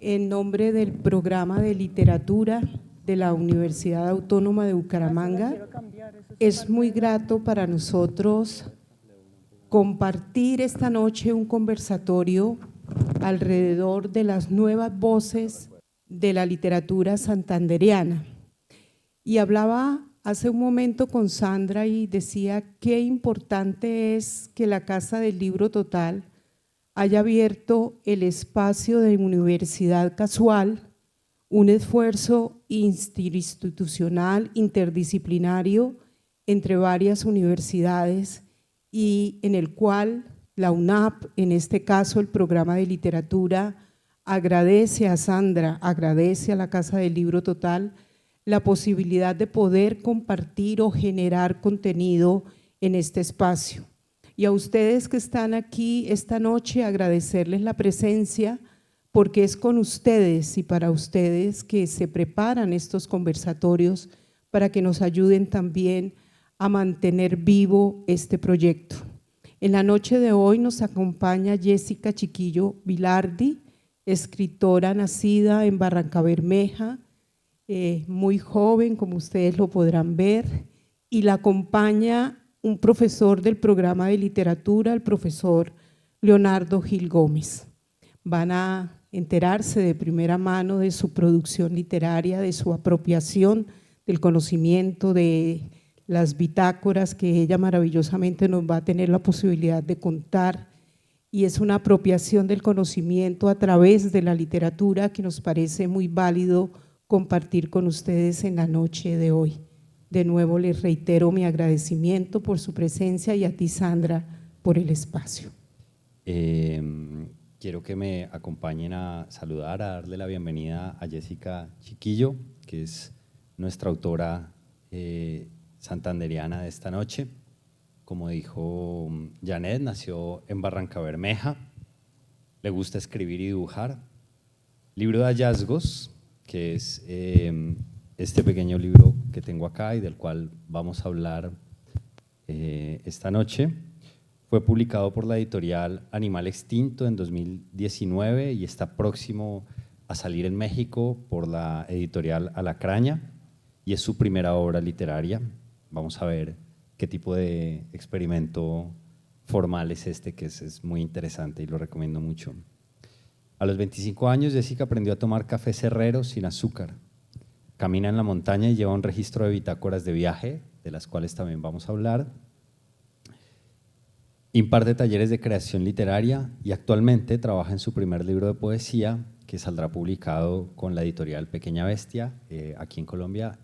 En nombre del programa de literatura de la Universidad Autónoma de Bucaramanga, es muy grato para nosotros compartir esta noche un conversatorio alrededor de las nuevas voces de la literatura santandereana. Y hablaba hace un momento con Sandra y decía qué importante es que la Casa del Libro Total haya abierto el espacio de Universidad Casual, un esfuerzo interinstitucional, interdisciplinario entre varias universidades y en el cual la UNAP, en este caso el programa de literatura, agradece a Sandra, agradece a la Casa del Libro Total la posibilidad de poder compartir o generar contenido en este espacio. Y a ustedes que están aquí esta noche, agradecerles la presencia, porque es con ustedes y para ustedes que se preparan estos conversatorios para que nos ayuden también a mantener vivo este proyecto. En la noche de hoy nos acompaña Jessica Chiquillo Vilardi, escritora nacida en Barrancabermeja, muy joven, como ustedes lo podrán ver, y la acompaña un profesor del programa de literatura, el profesor Leonardo Gil Gómez. Van a enterarse de primera mano de su producción literaria, de su apropiación del conocimiento, de las bitácoras que ella maravillosamente nos va a tener la posibilidad de contar, y es una apropiación del conocimiento a través de la literatura que nos parece muy válido compartir con ustedes en la noche de hoy. De nuevo les reitero mi agradecimiento por su presencia y a ti, Sandra, por el espacio. Quiero que me acompañen a saludar, a darle la bienvenida a Jessica Chiquillo, que es nuestra autora santandereana de esta noche. Como dijo Janet, nació en Barrancabermeja, le gusta escribir y dibujar. Libro de hallazgos, que es este pequeño libro que tengo acá y del cual vamos a hablar esta noche. Fue publicado por la editorial Animal Extinto en 2019 y está próximo a salir en México por la editorial Alacraña y es su primera obra literaria. Vamos a ver qué tipo de experimento formal es este, que es muy interesante y lo recomiendo mucho. A los 25 años, Jessica aprendió a tomar café cerrero sin azúcar. Camina en la montaña y lleva un registro de bitácoras de viaje, de las cuales también vamos a hablar. Imparte talleres de creación literaria y actualmente trabaja en su primer libro de poesía, que saldrá publicado con la editorial Pequeña Bestia, aquí en Colombia,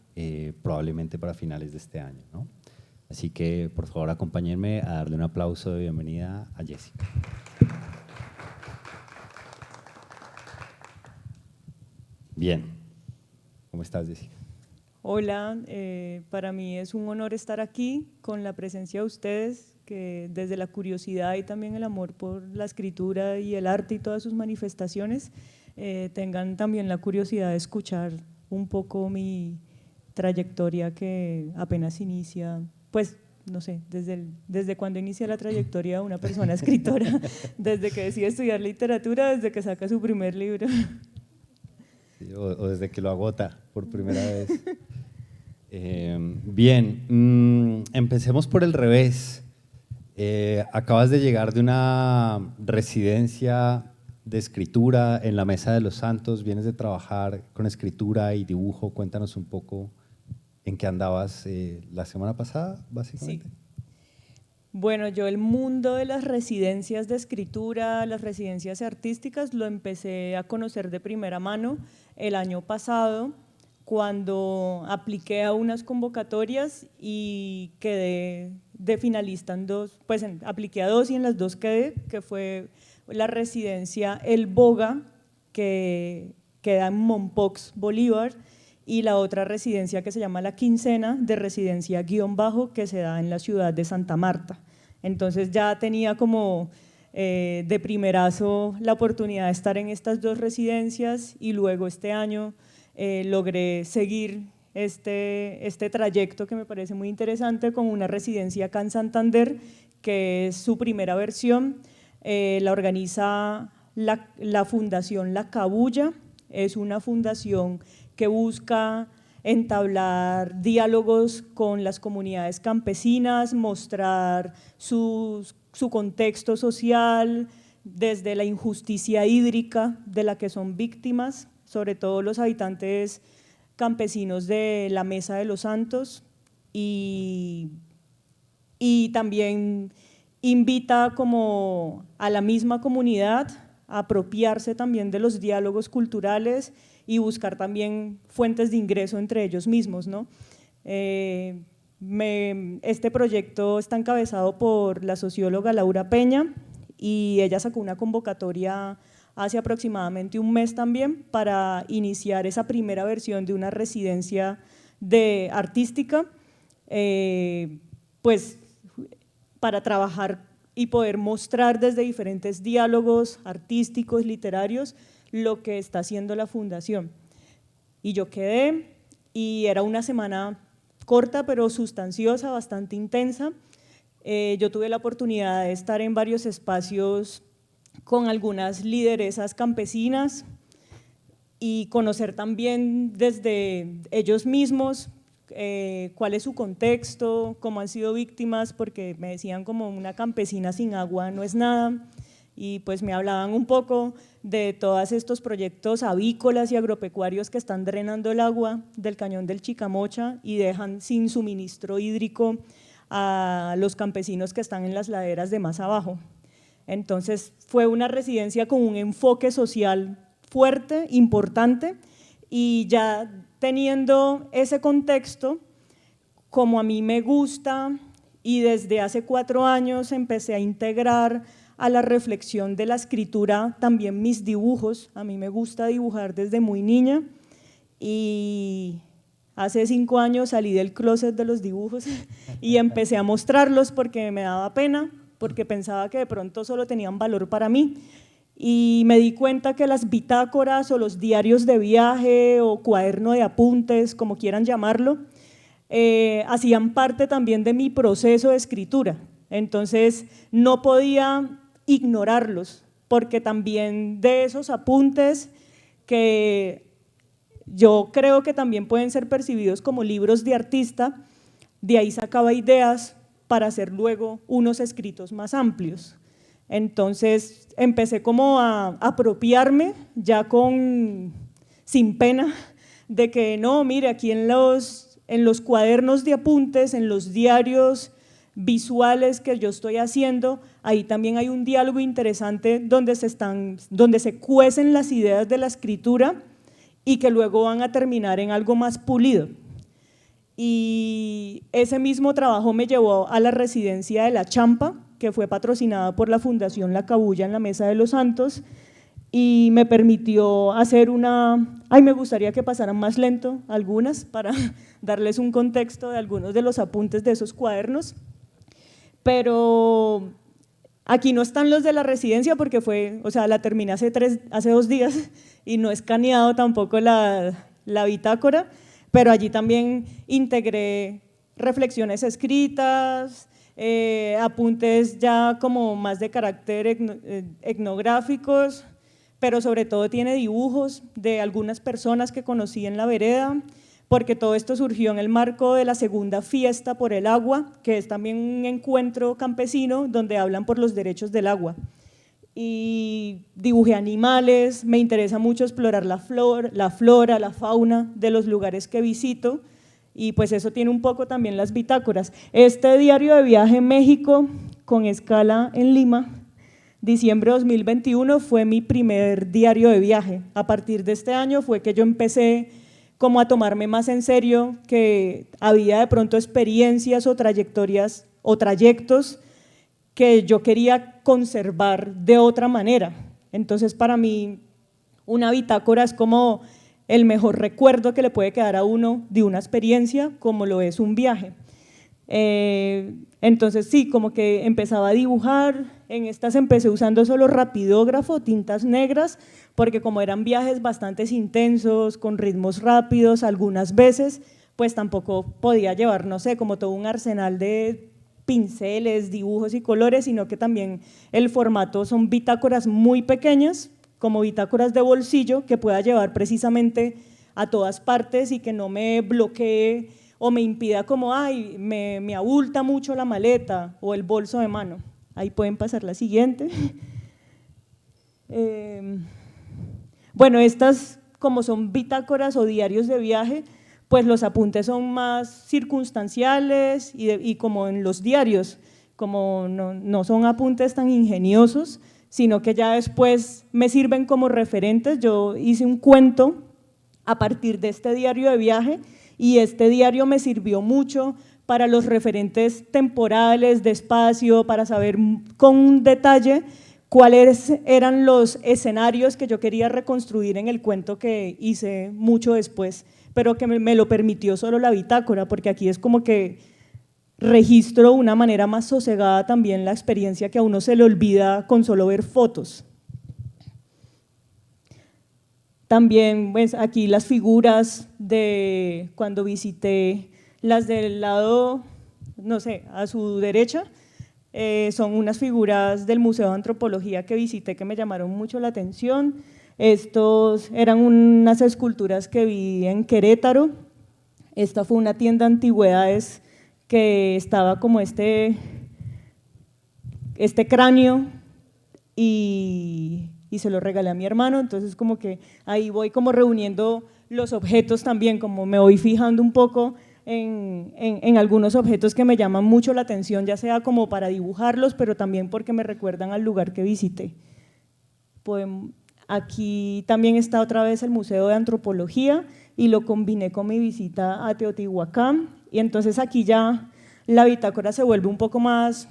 probablemente para finales de este año, ¿no? Así que, por favor, acompáñenme a darle un aplauso de bienvenida a Jessica. Bien. ¿Cómo estás, Jessica? Hola, para mí es un honor estar aquí con la presencia de ustedes, que desde la curiosidad y también el amor por la escritura y el arte y todas sus manifestaciones, tengan también la curiosidad de escuchar un poco mi trayectoria que apenas inicia, pues no sé, desde cuando inicia la trayectoria de una persona escritora, desde que decide estudiar literatura, desde que saca su primer libro. Sí, o desde que lo agota por primera vez. Bien, empecemos por el revés. Acabas de llegar de una residencia de escritura en la Mesa de los Santos, vienes de trabajar con escritura y dibujo. Cuéntanos un poco en qué andabas la semana pasada, básicamente. Sí. Bueno, yo el mundo de las residencias de escritura, las residencias artísticas, lo empecé a conocer de primera mano el año pasado, cuando apliqué a unas convocatorias y quedé de finalista en dos, pues apliqué a dos y en las dos quedé, que fue la residencia El Boga, que queda en Mompox, Bolívar, y la otra residencia que se llama La Quincena, de residencia guión bajo, que se da en la ciudad de Santa Marta. Entonces ya tenía como de primerazo la oportunidad de estar en estas dos residencias y luego este año logré seguir este trayecto que me parece muy interesante con una residencia acá en Santander, que es su primera versión. La organiza la Fundación La Cabulla, es una fundación que busca entablar diálogos con las comunidades campesinas, mostrar su contexto social, desde la injusticia hídrica de la que son víctimas, sobre todo los habitantes campesinos de la Mesa de los Santos, y también invita como a la misma comunidad a apropiarse también de los diálogos culturales y buscar también fuentes de ingreso entre ellos mismos, ¿no? Este proyecto está encabezado por la socióloga Laura Peña y ella sacó una convocatoria hace aproximadamente un mes también para iniciar esa primera versión de una residencia artística, pues para trabajar y poder mostrar desde diferentes diálogos artísticos, literarios, lo que está haciendo la fundación. Y yo quedé, y era una semana corta pero sustanciosa, bastante intensa. Yo tuve la oportunidad de estar en varios espacios con algunas lideresas campesinas y conocer también desde ellos mismos cuál es su contexto, cómo han sido víctimas, porque me decían como una campesina sin agua no es nada, y pues me hablaban un poco de todos estos proyectos avícolas y agropecuarios que están drenando el agua del cañón del Chicamocha y dejan sin suministro hídrico a los campesinos que están en las laderas de más abajo. Entonces fue una residencia con un enfoque social fuerte, importante, y ya teniendo ese contexto, como a mí me gusta y desde hace 4 años empecé a integrar a la reflexión de la escritura también mis dibujos. A mí me gusta dibujar desde muy niña y hace 5 años salí del closet de los dibujos y empecé a mostrarlos porque me daba pena, porque pensaba que de pronto solo tenían valor para mí. Y me di cuenta que las bitácoras o los diarios de viaje o cuaderno de apuntes, como quieran llamarlo, hacían parte también de mi proceso de escritura. Entonces no podía ignorarlos, porque también de esos apuntes que yo creo que también pueden ser percibidos como libros de artista, de ahí sacaba ideas para hacer luego unos escritos más amplios. Entonces empecé como a apropiarme ya sin pena de que no, mire, aquí en los cuadernos de apuntes, en los diarios visuales que yo estoy haciendo, ahí también hay un diálogo interesante donde se cuecen las ideas de la escritura y que luego van a terminar en algo más pulido. Y ese mismo trabajo me llevó a la residencia de La Champa, que fue patrocinada por la Fundación La Cabuya en la Mesa de los Santos, y me permitió hacer me gustaría que pasaran más lento algunas para darles un contexto de algunos de los apuntes de esos cuadernos, pero aquí no están los de la residencia porque la terminé hace 2 días y no he escaneado tampoco la bitácora, pero allí también integré reflexiones escritas, apuntes ya como más de carácter etnográficos, pero sobre todo tiene dibujos de algunas personas que conocí en la vereda, porque todo esto surgió en el marco de la segunda fiesta por el agua, que es también un encuentro campesino donde hablan por los derechos del agua. Y dibujé animales, me interesa mucho explorar la flora, la fauna de los lugares que visito, y pues eso tiene un poco también las bitácoras. Este diario de viaje en México, con escala en Lima, diciembre de 2021, fue mi primer diario de viaje. A partir de este año fue que yo empecé como a tomarme más en serio que había de pronto experiencias o trayectorias o trayectos que yo quería conservar de otra manera. Entonces para mí una bitácora es como el mejor recuerdo que le puede quedar a uno de una experiencia como lo es un viaje. Entonces sí, como que empezaba a dibujar, en estas empecé usando solo rapidógrafo, tintas negras, porque como eran viajes bastante intensos, con ritmos rápidos, algunas veces, pues tampoco podía llevar, no sé, como todo un arsenal de pinceles, dibujos y colores, sino que también el formato son bitácoras muy pequeñas, como bitácoras de bolsillo que pueda llevar precisamente a todas partes y que no me bloquee o me impida como, ay, me abulta mucho la maleta o el bolso de mano. Ahí pueden pasar la siguiente. Bueno, estas como son bitácoras o diarios de viaje, pues los apuntes son más circunstanciales y como en los diarios, como no son apuntes tan ingeniosos, sino que ya después me sirven como referentes. Yo hice un cuento a partir de este diario de viaje y este diario me sirvió mucho para los referentes temporales, de espacio, para saber con detalle cuáles eran los escenarios que yo quería reconstruir en el cuento que hice mucho después, pero que me lo permitió solo la bitácora, porque aquí es como que registro de una manera más sosegada también la experiencia que a uno se le olvida con solo ver fotos. También pues, aquí las figuras de cuando visité, las del lado, no sé, a su derecha, son unas figuras del Museo de Antropología que visité que me llamaron mucho la atención. Estos eran unas esculturas que vi en Querétaro. Esta fue una tienda de antigüedades que estaba como este cráneo y se lo regalé a mi hermano, entonces como que ahí voy como reuniendo los objetos también, como me voy fijando un poco en algunos objetos que me llaman mucho la atención, ya sea como para dibujarlos, pero también porque me recuerdan al lugar que visité. Aquí también está otra vez el Museo de Antropología y lo combiné con mi visita a Teotihuacán, y entonces aquí ya la bitácora se vuelve un poco más,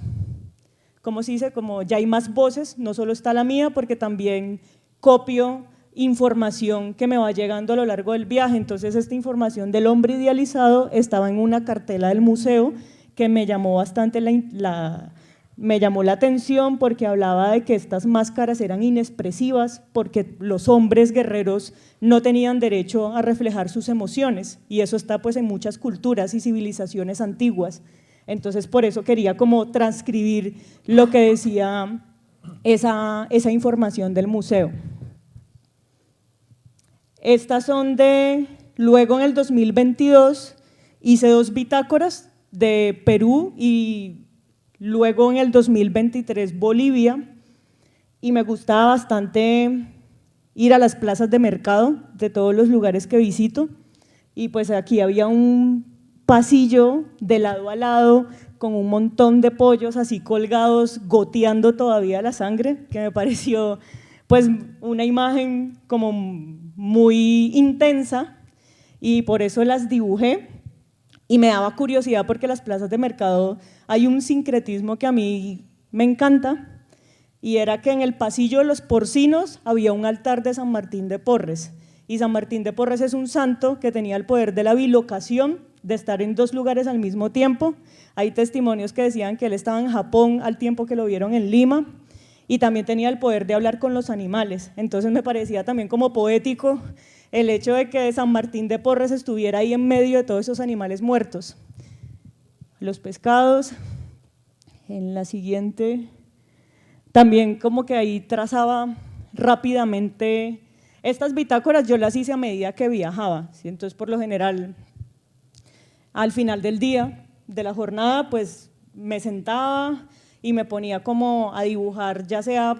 ¿cómo se dice? Como ya hay más voces, no solo está la mía, porque también copio información que me va llegando a lo largo del viaje. Entonces esta información del hombre idealizado estaba en una cartela del museo que me llamó bastante me llamó la atención, porque hablaba de que estas máscaras eran inexpresivas porque los hombres guerreros no tenían derecho a reflejar sus emociones, y eso está pues en muchas culturas y civilizaciones antiguas. Entonces por eso quería como transcribir lo que decía esa información del museo. Estas son luego en el 2022 hice 2 bitácoras de Perú y luego en el 2023 Bolivia, y me gustaba bastante ir a las plazas de mercado de todos los lugares que visito, y pues aquí había un pasillo de lado a lado con un montón de pollos así colgados, goteando todavía la sangre, que me pareció pues una imagen como muy intensa, y por eso las dibujé. Y me daba curiosidad porque las plazas de mercado hay un sincretismo que a mí me encanta, y era que en el pasillo de los porcinos había un altar de San Martín de Porres, y San Martín de Porres es un santo que tenía el poder de la bilocación, de estar en 2 lugares al mismo tiempo. Hay testimonios que decían que él estaba en Japón al tiempo que lo vieron en Lima, y también tenía el poder de hablar con los animales. Entonces me parecía también como poético el hecho de que San Martín de Porres estuviera ahí en medio de todos esos animales muertos. Los pescados, en la siguiente, también como que ahí trazaba rápidamente. Estas bitácoras yo las hice a medida que viajaba, ¿sí? Entonces por lo general al final del día, de la jornada, pues me sentaba y me ponía como a dibujar, ya sea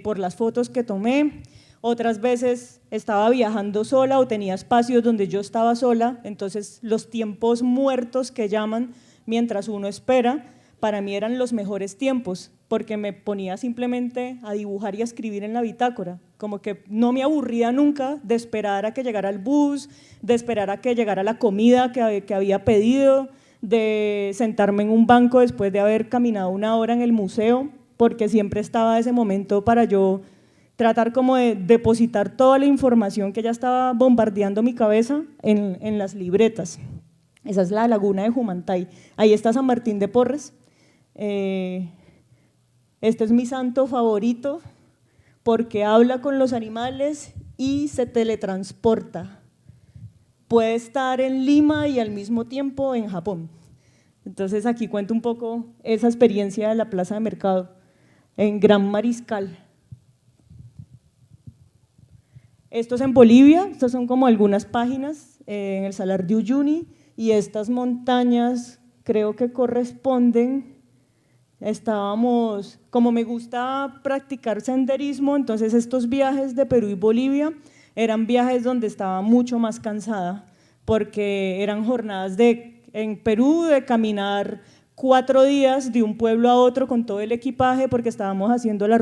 por las fotos que tomé. Otras veces estaba viajando sola o tenía espacios donde yo estaba sola, entonces los tiempos muertos que llaman mientras uno espera, para mí eran los mejores tiempos, porque me ponía simplemente a dibujar y a escribir en la bitácora, como que no me aburría nunca de esperar a que llegara el bus, de esperar a que llegara la comida que había pedido, de sentarme en un banco después de haber caminado 1 hora en el museo, porque siempre estaba ese momento para yo tratar como de depositar toda la información que ya estaba bombardeando mi cabeza en las libretas. Esa es la laguna de Humantay. Ahí está San Martín de Porres. Este es mi santo favorito porque habla con los animales y se teletransporta. Puede estar en Lima y al mismo tiempo en Japón. Entonces aquí cuento un poco esa experiencia de la plaza de mercado en Gran Mariscal. Esto es en Bolivia, estas son como algunas páginas en el Salar de Uyuni, y estas montañas creo que corresponden, estábamos, como me gusta practicar senderismo, entonces estos viajes de Perú y Bolivia eran viajes donde estaba mucho más cansada, porque eran jornadas en Perú de caminar 4 días de un pueblo a otro con todo el equipaje, porque estábamos haciendo la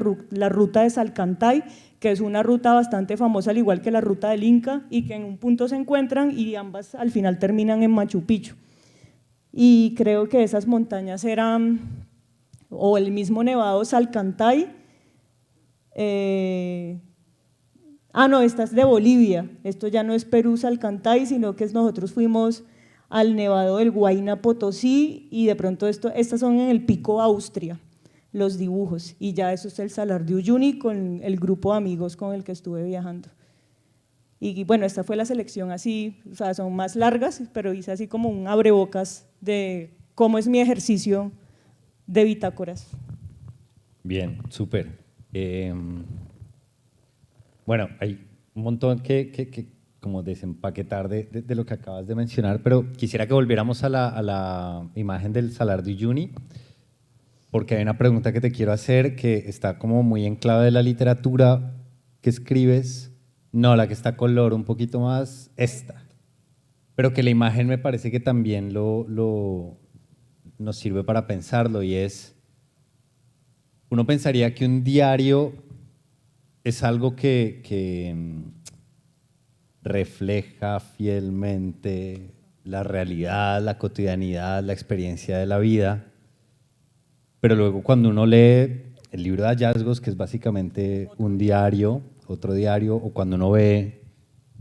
ruta de Salcantay, que es una ruta bastante famosa, al igual que la ruta del Inca, y que en un punto se encuentran y ambas al final terminan en Machu Picchu. Y creo que esas montañas eran, o el mismo nevado Salcantay, no, esta es de Bolivia, esto ya no es Perú Salcantay, sino que nosotros fuimos al nevado del Huayna Potosí, y de pronto estas son en el Pico Austria, los dibujos, y ya eso es el Salar de Uyuni con el grupo de amigos con el que estuve viajando. Y bueno, esta fue la selección así, o sea, son más largas, pero hice así como un abrebocas de cómo es mi ejercicio de bitácoras. Bien, súper. Bueno, hay un montón que como desempaquetar de lo que acabas de mencionar, pero quisiera que volviéramos a la imagen del Salar de Uyuni, porque hay una pregunta que te quiero hacer que está como muy en clave de la literatura que escribes, no la que está color, un poquito más esta, pero que la imagen me parece que también nos sirve para pensarlo, y es, uno pensaría que un diario es algo que refleja fielmente la realidad, la cotidianidad, la experiencia de la vida, pero luego cuando uno lee el libro de hallazgos, que es básicamente un diario, otro diario, o cuando uno ve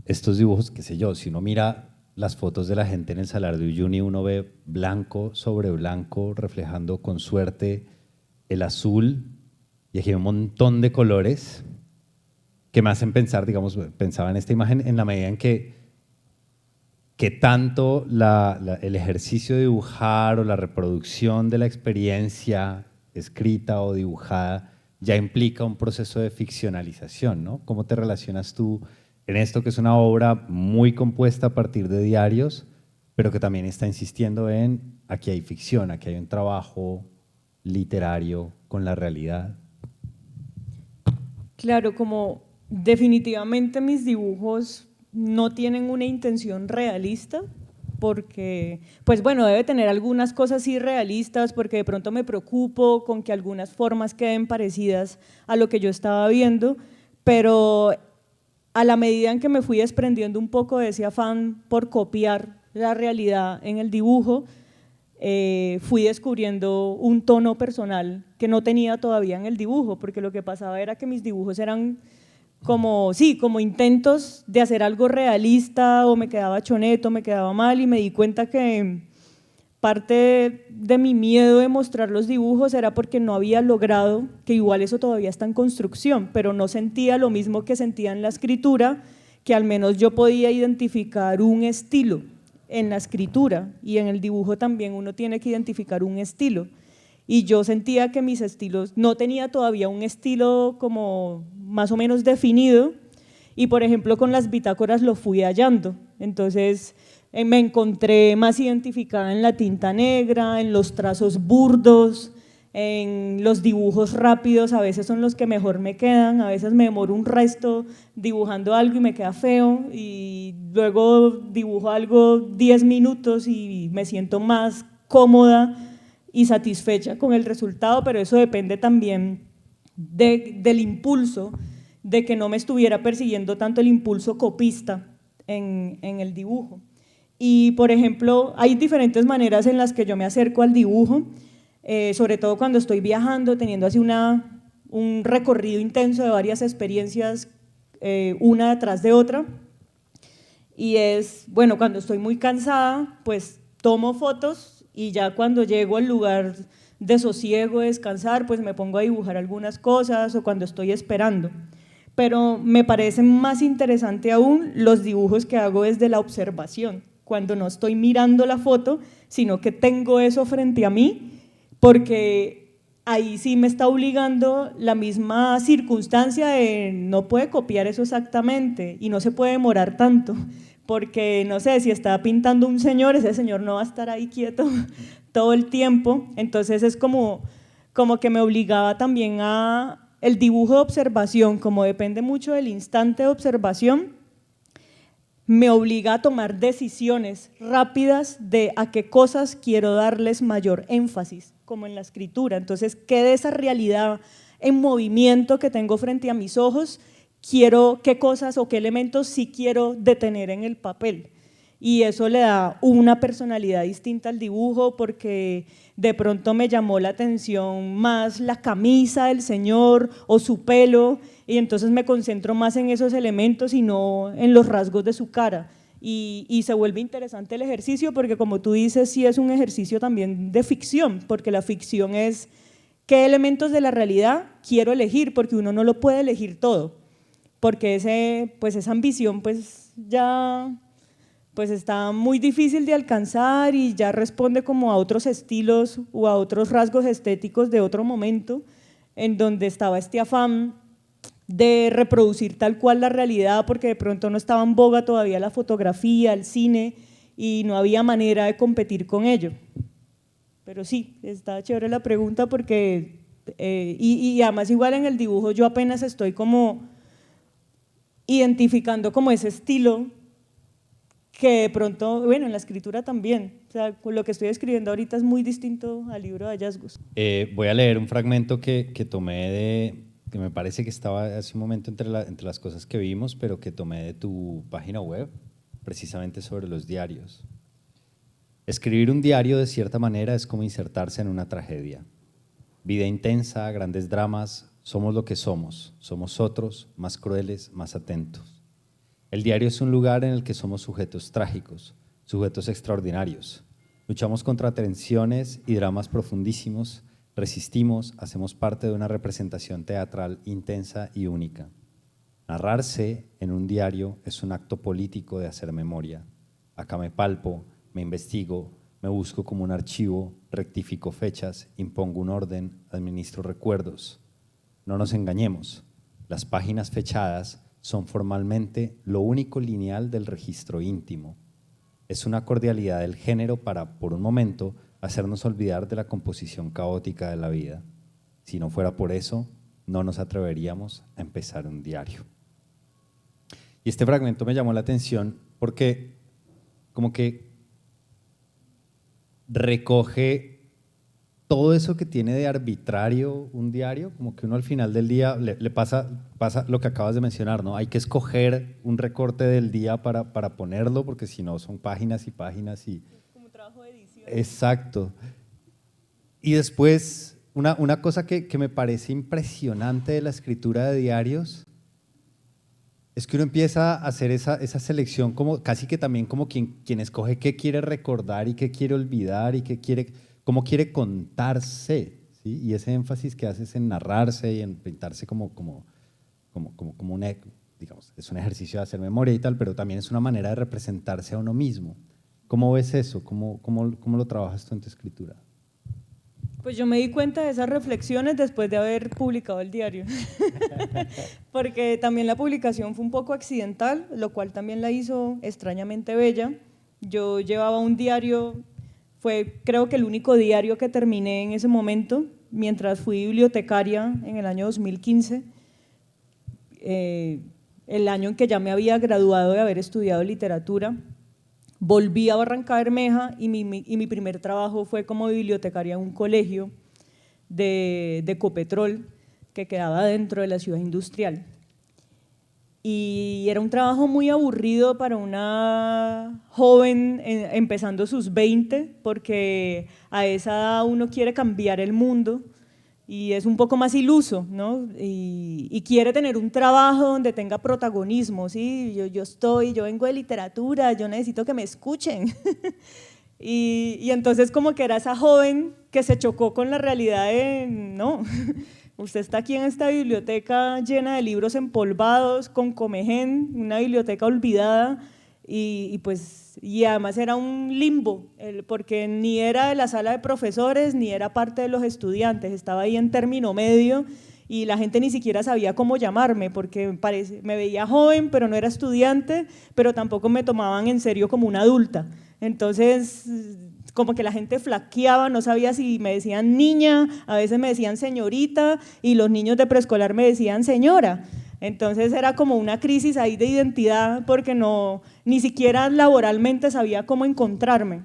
estos dibujos, qué sé yo, si uno mira las fotos de la gente en el Salar de Uyuni, uno ve blanco sobre blanco, reflejando con suerte el azul, y aquí hay un montón de colores que me hacen pensar, digamos, pensaba en esta imagen en la medida en que tanto el ejercicio de dibujar o la reproducción de la experiencia escrita o dibujada ya implica un proceso de ficcionalización, ¿no? ¿Cómo te relacionas tú en esto, que es una obra muy compuesta a partir de diarios, pero que también está insistiendo en aquí hay ficción, aquí hay un trabajo literario con la realidad? Claro, como definitivamente mis dibujos no tienen una intención realista, porque, pues bueno, debe tener algunas cosas irrealistas, porque de pronto me preocupo con que algunas formas queden parecidas a lo que yo estaba viendo, pero a la medida en que me fui desprendiendo un poco de ese afán por copiar la realidad en el dibujo, fui descubriendo un tono personal que no tenía todavía en el dibujo, porque lo que pasaba era que mis dibujos eran como intentos de hacer algo realista, o me quedaba choneto, me quedaba mal, y me di cuenta que parte de mi miedo de mostrar los dibujos era porque no había logrado, que igual eso todavía está en construcción, pero no sentía lo mismo que sentía en la escritura, que al menos yo podía identificar un estilo en la escritura, y en el dibujo también uno tiene que identificar un estilo, y yo sentía que mis estilos, no tenía todavía un estilo como más o menos definido, y por ejemplo con las bitácoras lo fui hallando. Entonces me encontré más identificada en la tinta negra, en los trazos burdos, en los dibujos rápidos, a veces son los que mejor me quedan, a veces me demoro un resto dibujando algo y me queda feo, y luego dibujo algo 10 minutos y me siento más cómoda y satisfecha con el resultado, pero eso depende también del impulso, de que no me estuviera persiguiendo tanto el impulso copista en el dibujo. Y por ejemplo, hay diferentes maneras en las que yo me acerco al dibujo, sobre todo cuando estoy viajando, teniendo así un recorrido intenso de varias experiencias, una detrás de otra, y es, bueno, cuando estoy muy cansada, pues tomo fotos, y ya cuando llego al lugar de sosiego, de descansar, pues me pongo a dibujar algunas cosas, o cuando estoy esperando. Pero me parecen más interesante aún los dibujos que hago desde la observación, cuando no estoy mirando la foto, sino que tengo eso frente a mí, porque ahí sí me está obligando la misma circunstancia de no puede copiar eso exactamente y no se puede demorar tanto, porque no sé, si está pintando un señor, ese señor no va a estar ahí quieto todo el tiempo, entonces es como que me obligaba también a el dibujo de observación, como depende mucho del instante de observación, me obliga a tomar decisiones rápidas de a qué cosas quiero darles mayor énfasis, como en la escritura. Entonces, ¿qué de esa realidad en movimiento que tengo frente a mis ojos, qué cosas o qué elementos sí quiero detener en el papel? Y eso le da una personalidad distinta al dibujo, porque de pronto me llamó la atención más la camisa del señor o su pelo, y entonces me concentro más en esos elementos y no en los rasgos de su cara. Y se vuelve interesante el ejercicio porque, como tú dices, sí es un ejercicio también de ficción, porque la ficción es qué elementos de la realidad quiero elegir, porque uno no lo puede elegir todo, porque esa ambición ya está muy difícil de alcanzar y ya responde como a otros estilos o a otros rasgos estéticos de otro momento, en donde estaba este afán de reproducir tal cual la realidad, porque de pronto no estaba en boga todavía la fotografía, el cine, y no había manera de competir con ello. Pero sí, está chévere la pregunta porque, y además igual en el dibujo yo apenas estoy como identificando como ese estilo que de pronto, bueno, en la escritura también, o sea, lo que estoy escribiendo ahorita es muy distinto al libro de hallazgos. Voy a leer un fragmento que tomé que me parece que estaba hace un momento entre las cosas que vimos, pero que tomé de tu página web, precisamente sobre los diarios. Escribir un diario de cierta manera es como insertarse en una tragedia. Vida intensa, grandes dramas, somos lo que somos otros, más crueles, más atentos. El diario es un lugar en el que somos sujetos trágicos, sujetos extraordinarios. Luchamos contra tensiones y dramas profundísimos, resistimos, hacemos parte de una representación teatral intensa y única. Narrarse en un diario es un acto político de hacer memoria. Acá me palpo, me investigo, me busco como un archivo, rectifico fechas, impongo un orden, administro recuerdos. No nos engañemos, las páginas fechadas son formalmente lo único lineal del registro íntimo. Es una cordialidad del género para, por un momento, hacernos olvidar de la composición caótica de la vida. Si no fuera por eso, no nos atreveríamos a empezar un diario. Y este fragmento me llamó la atención porque como que recoge todo eso que tiene de arbitrario un diario, como que uno al final del día le pasa lo que acabas de mencionar, ¿no? Hay que escoger un recorte del día para ponerlo, porque si no son páginas y páginas y… Como trabajo de edición. Exacto. Y después, una cosa que me parece impresionante de la escritura de diarios es que uno empieza a hacer esa selección como casi que también como quien escoge qué quiere recordar y qué quiere olvidar y cómo quiere contarse, ¿sí? Y ese énfasis que haces en narrarse y en pintarse como digamos, es un ejercicio de hacer memoria y tal, pero también es una manera de representarse a uno mismo. ¿Cómo ves eso? ¿Cómo lo trabajas tú en tu escritura? Pues yo me di cuenta de esas reflexiones después de haber publicado el diario, porque también la publicación fue un poco accidental, lo cual también la hizo extrañamente bella. Yo llevaba un diario, fue creo que el único diario que terminé en ese momento, mientras fui bibliotecaria en el año 2015, el año en que ya me había graduado de haber estudiado literatura. Volví a Barrancabermeja y mi primer trabajo fue como bibliotecaria en un colegio de Ecopetrol que quedaba dentro de la ciudad industrial. Y era un trabajo muy aburrido para una joven empezando sus 20, porque a esa edad uno quiere cambiar el mundo y es un poco más iluso, ¿no? Y quiere tener un trabajo donde tenga protagonismo, ¿sí? Yo vengo de literatura, yo necesito que me escuchen. y entonces como que era esa joven que se chocó con la realidad de, no, usted está aquí en esta biblioteca llena de libros empolvados, con comején, una biblioteca olvidada, y además era un limbo, porque ni era de la sala de profesores, ni era parte de los estudiantes, estaba ahí en término medio y la gente ni siquiera sabía cómo llamarme, porque me veía joven, pero no era estudiante, pero tampoco me tomaban en serio como una adulta. Entonces, como que la gente flaqueaba, no sabía si me decían niña, a veces me decían señorita, y los niños de preescolar me decían señora. Entonces era como una crisis ahí de identidad, porque ni siquiera laboralmente sabía cómo encontrarme.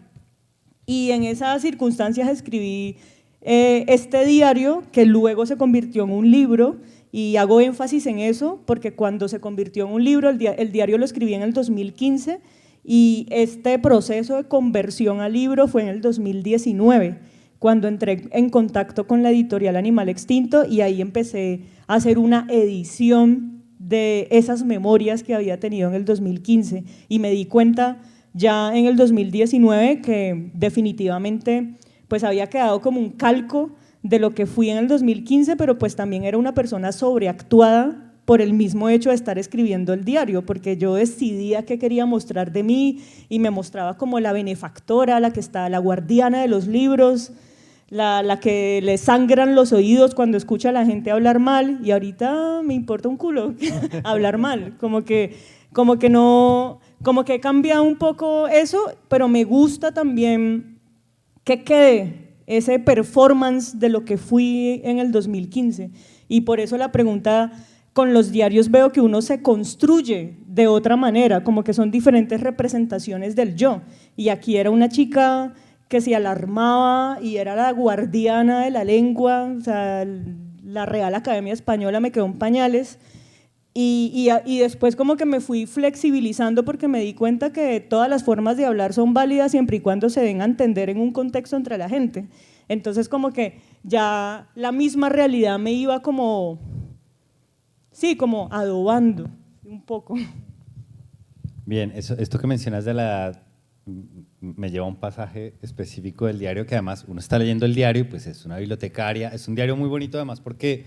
Y en esas circunstancias escribí este diario, que luego se convirtió en un libro, y hago énfasis en eso, porque cuando se convirtió en un libro, el diario lo escribí en el 2015, y este proceso de conversión al libro fue en el 2019, cuando entré en contacto con la editorial Animal Extinto, y ahí empecé a hacer una edición de esas memorias que había tenido en el 2015, y me di cuenta ya en el 2019 que definitivamente pues había quedado como un calco de lo que fui en el 2015, pero pues también era una persona sobreactuada por el mismo hecho de estar escribiendo el diario, porque yo decidía qué quería mostrar de mí y me mostraba como la benefactora, la que está, la guardiana de los libros, la que le sangran los oídos cuando escucha a la gente hablar mal, y ahorita me importa un culo hablar mal, como que he cambiado un poco eso, pero me gusta también que quede ese performance de lo que fui en el 2015, y por eso la pregunta, con los diarios veo que uno se construye de otra manera, como que son diferentes representaciones del yo, y aquí era una chica que se alarmaba y era la guardiana de la lengua, o sea, la Real Academia Española me quedó en pañales, y después como que me fui flexibilizando, porque me di cuenta que todas las formas de hablar son válidas siempre y cuando se den a entender en un contexto entre la gente. Entonces como que ya la misma realidad me iba como adobando un poco. Bien, esto que mencionas de la edad me lleva a un pasaje específico del diario, que además uno está leyendo el diario y pues es una bibliotecaria, es un diario muy bonito además porque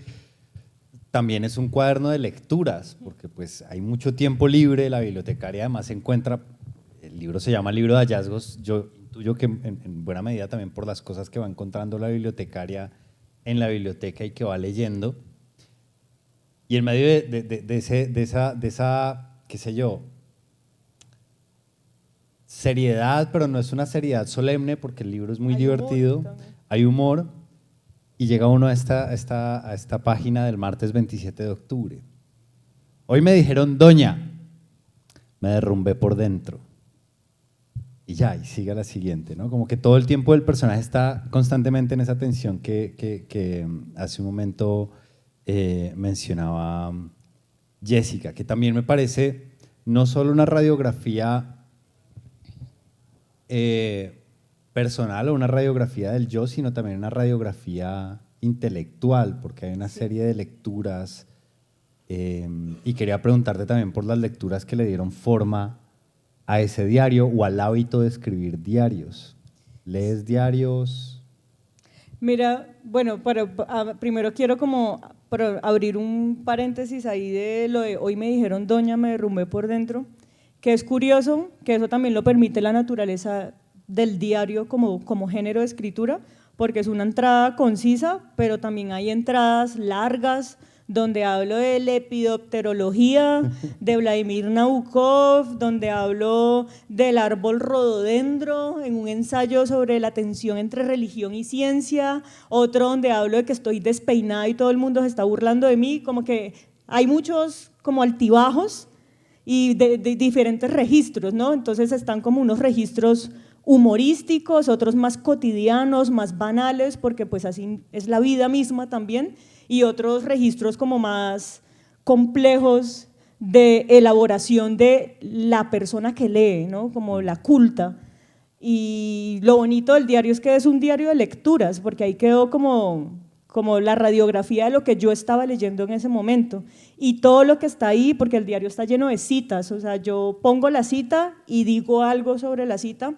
también es un cuaderno de lecturas, porque pues hay mucho tiempo libre, la bibliotecaria además se encuentra, el libro se llama Libro de Hallazgos, yo intuyo que en buena medida también por las cosas que va encontrando la bibliotecaria en la biblioteca y que va leyendo, y en medio de esa, qué sé yo, seriedad, pero no es una seriedad solemne porque el libro es muy divertido, hay humor, y llega uno a esta página del martes 27 de octubre. Hoy me dijeron doña, me derrumbé por dentro. Y ya, y sigue la siguiente, ¿no? Como que todo el tiempo el personaje está constantemente en esa tensión que hace un momento mencionaba Jessica, que también me parece no solo una radiografía personal o una radiografía del yo, sino también una radiografía intelectual, porque hay una serie de lecturas, y quería preguntarte también por las lecturas que le dieron forma a ese diario o al hábito de escribir diarios. ¿Lees diarios? Mira, bueno, primero quiero como abrir un paréntesis ahí de lo de hoy me dijeron doña, me derrumbé por dentro, que es curioso, que eso también lo permite la naturaleza del diario como género de escritura, porque es una entrada concisa, pero también hay entradas largas donde hablo de lepidopterología de Vladimir Nabokov, donde hablo del árbol rododendro en un ensayo sobre la tensión entre religión y ciencia, otro donde hablo de que estoy despeinada y todo el mundo se está burlando de mí, como que hay muchos como altibajos y de diferentes registros, ¿no? Entonces están como unos registros humorísticos, otros más cotidianos, más banales, porque pues así es la vida misma también, y otros registros como más complejos de elaboración de la persona que lee, ¿no? Como la culta. Y lo bonito del diario es que es un diario de lecturas, porque ahí quedó como la radiografía de lo que yo estaba leyendo en ese momento, y todo lo que está ahí, porque el diario está lleno de citas, o sea, yo pongo la cita y digo algo sobre la cita,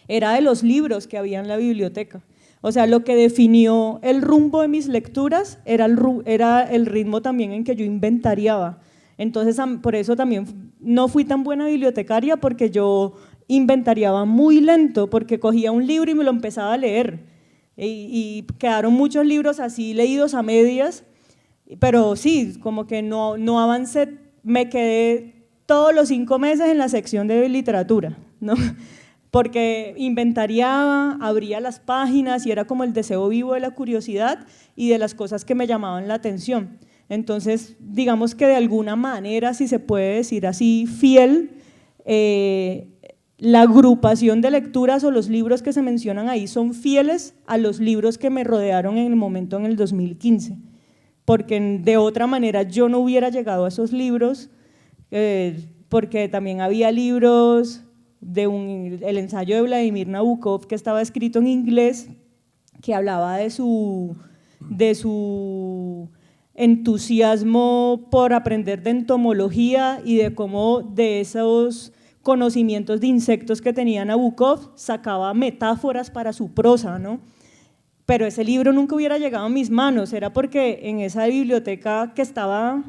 era de los libros que había en la biblioteca. O sea, lo que definió el rumbo de mis lecturas era el ritmo también en que yo inventariaba. Entonces, por eso también no fui tan buena bibliotecaria, porque yo inventariaba muy lento, porque cogía un libro y me lo empezaba a leer. Y quedaron muchos libros así leídos a medias, pero sí, como que no avancé, me quedé todos los 5 meses en la sección de literatura, ¿no? Porque inventariaba, abría las páginas y era como el deseo vivo de la curiosidad y de las cosas que me llamaban la atención. Entonces, digamos que de alguna manera, si se puede decir así, fiel, la agrupación de lecturas o los libros que se mencionan ahí son fieles a los libros que me rodearon en el momento en el 2015, porque de otra manera yo no hubiera llegado a esos libros, porque también había libros el ensayo de Vladimir Nabokov, que estaba escrito en inglés, que hablaba de su entusiasmo por aprender de entomología y de cómo de esos conocimientos de insectos que tenía Nabokov sacaba metáforas para su prosa, ¿no? Pero ese libro nunca hubiera llegado a mis manos, era porque en esa biblioteca que estaba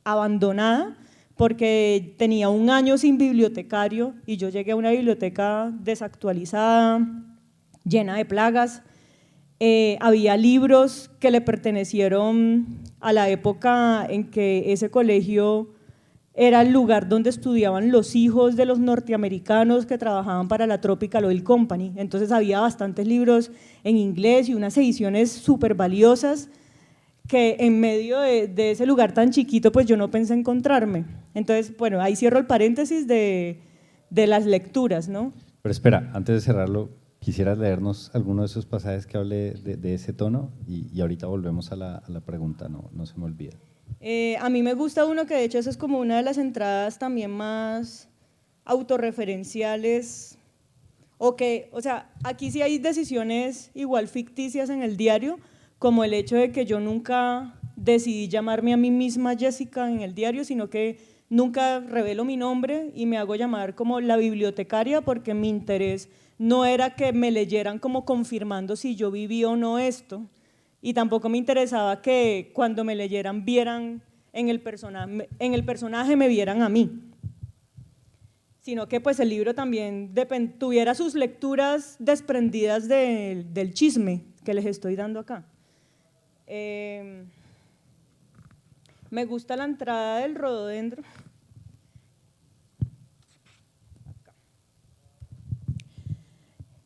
abandonada, porque tenía 1 año sin bibliotecario y yo llegué a una biblioteca desactualizada, llena de plagas. Había libros que le pertenecieron a la época en que ese colegio era el lugar donde estudiaban los hijos de los norteamericanos que trabajaban para la Tropical Oil Company. Entonces había bastantes libros en inglés y unas ediciones súper valiosas que en medio de ese lugar tan chiquito pues yo no pensé encontrarme. Entonces, bueno, ahí cierro el paréntesis de las lecturas, ¿no? Pero espera, antes de cerrarlo, ¿quisieras leernos alguno de esos pasajes que hable de ese tono? Y ahorita volvemos a la pregunta, no se me olvida. A mí me gusta uno que de hecho esa es como una de las entradas también más autorreferenciales, o sea, aquí sí hay decisiones igual ficticias en el diario, como el hecho de que yo nunca decidí llamarme a mí misma Jessica en el diario, sino que nunca revelo mi nombre y me hago llamar como la bibliotecaria, porque mi interés no era que me leyeran como confirmando si yo viví o no esto, y tampoco me interesaba que cuando me leyeran vieran en el personaje me vieran a mí, sino que pues el libro también tuviera sus lecturas desprendidas del chisme que les estoy dando acá. Me gusta la entrada del rododendro.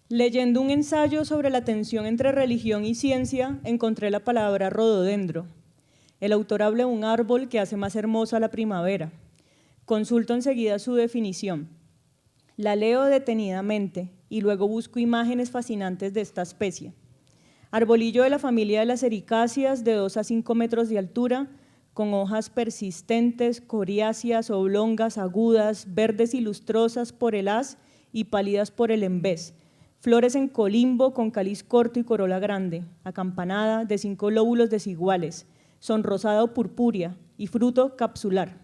Leyendo un ensayo sobre la tensión entre religión y ciencia, encontré la palabra rododendro. El autor habla de un árbol que hace más hermosa la primavera. Consulto enseguida su definición. La leo detenidamente y luego busco imágenes fascinantes de esta especie. Arbolillo de la familia de las ericáceas, de 2 a 5 metros de altura, con hojas persistentes, coriáceas, oblongas, agudas, verdes y lustrosas por el haz y pálidas por el embés. Flores en colimbo con cáliz corto y corola grande, acampanada, de 5 lóbulos desiguales, sonrosada o purpúrea y fruto capsular.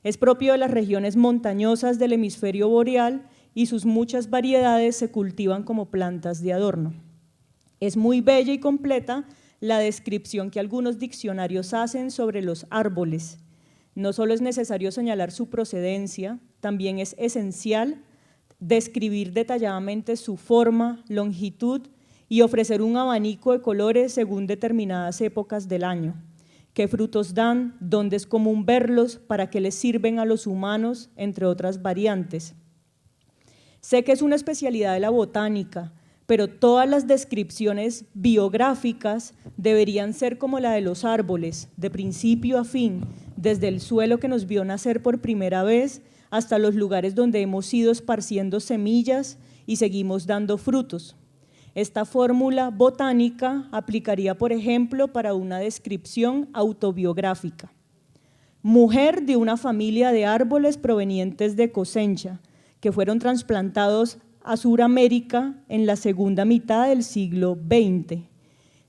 Es propio de las regiones montañosas del hemisferio boreal y sus muchas variedades se cultivan como plantas de adorno. Es muy bella y completa la descripción que algunos diccionarios hacen sobre los árboles. No solo es necesario señalar su procedencia, también es esencial describir detalladamente su forma, longitud y ofrecer un abanico de colores según determinadas épocas del año. ¿Qué frutos dan? ¿Dónde es común verlos? ¿Para qué les sirven a los humanos? Entre otras variantes. Sé que es una especialidad de la botánica, pero todas las descripciones biográficas deberían ser como la de los árboles, de principio a fin, desde el suelo que nos vio nacer por primera vez hasta los lugares donde hemos ido esparciendo semillas y seguimos dando frutos. Esta fórmula botánica aplicaría, por ejemplo, para una descripción autobiográfica. Mujer de una familia de árboles provenientes de Cosencha, que fueron trasplantados a Suramérica en la segunda mitad del siglo XX.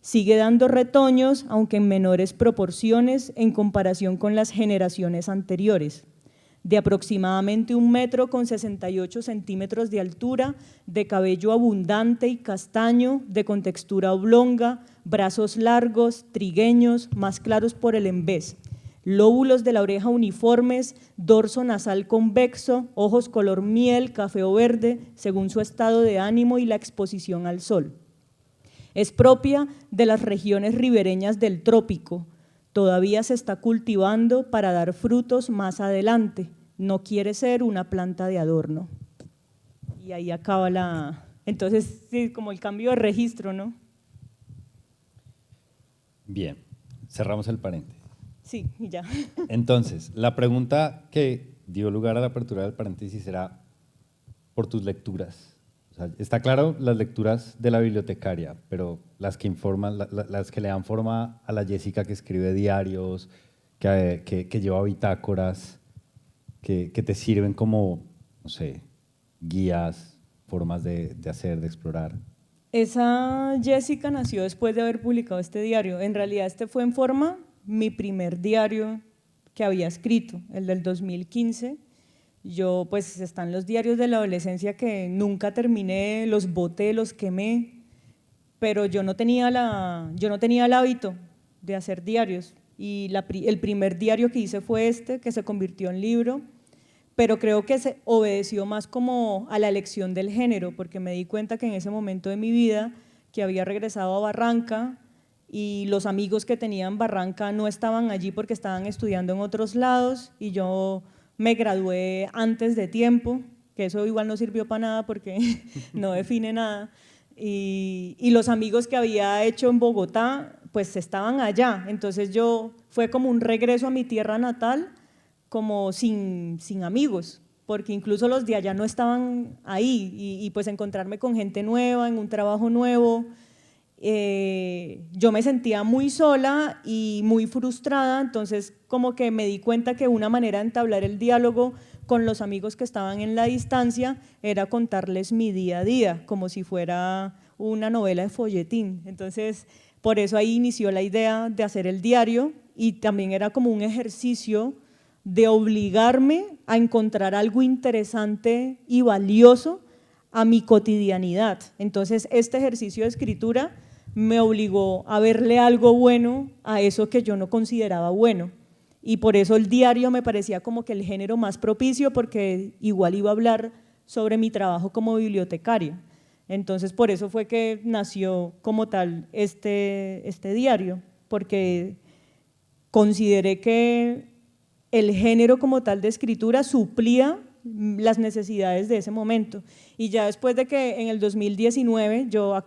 Sigue dando retoños, aunque en menores proporciones en comparación con las generaciones anteriores. De aproximadamente 1 metro con 68 centímetros de altura, de cabello abundante y castaño, de contextura oblonga, brazos largos, trigueños, más claros por el embés. lóbulos de la oreja uniformes, dorso nasal convexo, ojos color miel, café o verde, según su estado de ánimo y la exposición al sol. Es propia de las regiones ribereñas del trópico. Todavía se está cultivando para dar frutos más adelante. No quiere ser una planta de adorno. Y ahí acaba la… Entonces, sí, como el cambio de registro, ¿no? Bien, cerramos el paréntesis. Sí, y ya. Entonces, la pregunta que dio lugar a la apertura del paréntesis era por tus lecturas. O sea, está claro las lecturas de la bibliotecaria, pero las que informan, las que le dan forma a la Jessica que escribe diarios, que lleva bitácoras, que te sirven como, no sé, guías, formas de hacer, de explorar. Esa Jessica nació después de haber publicado este diario. En realidad este fue en forma mi primer diario que había escrito, el del 2015. Yo, pues, están los diarios de la adolescencia que nunca terminé, los boté, los quemé, pero yo no tenía el hábito de hacer diarios. Y el primer diario que hice fue este, que se convirtió en libro, pero creo que se obedeció más como a la elección del género, porque me di cuenta que en ese momento de mi vida, que había regresado a Barranca, y los amigos que tenía en Barranca no estaban allí porque estaban estudiando en otros lados, y yo me gradué antes de tiempo, que eso igual no sirvió para nada porque no define nada, y los amigos que había hecho en Bogotá pues estaban allá, entonces fue como un regreso a mi tierra natal, como sin amigos, porque incluso los de allá no estaban ahí, y pues encontrarme con gente nueva, en un trabajo nuevo, yo me sentía muy sola y muy frustrada, entonces como que me di cuenta que una manera de entablar el diálogo con los amigos que estaban en la distancia era contarles mi día a día, como si fuera una novela de folletín. Entonces, por eso ahí inició la idea de hacer el diario, y también era como un ejercicio de obligarme a encontrar algo interesante y valioso a mi cotidianidad. Entonces, este ejercicio de escritura me obligó a verle algo bueno a eso que yo no consideraba bueno, y por eso el diario me parecía como que el género más propicio, porque igual iba a hablar sobre mi trabajo como bibliotecaria. Entonces, por eso fue que nació como tal este diario, porque consideré que el género como tal de escritura suplía las necesidades de ese momento. Y ya después de que en el 2019 yo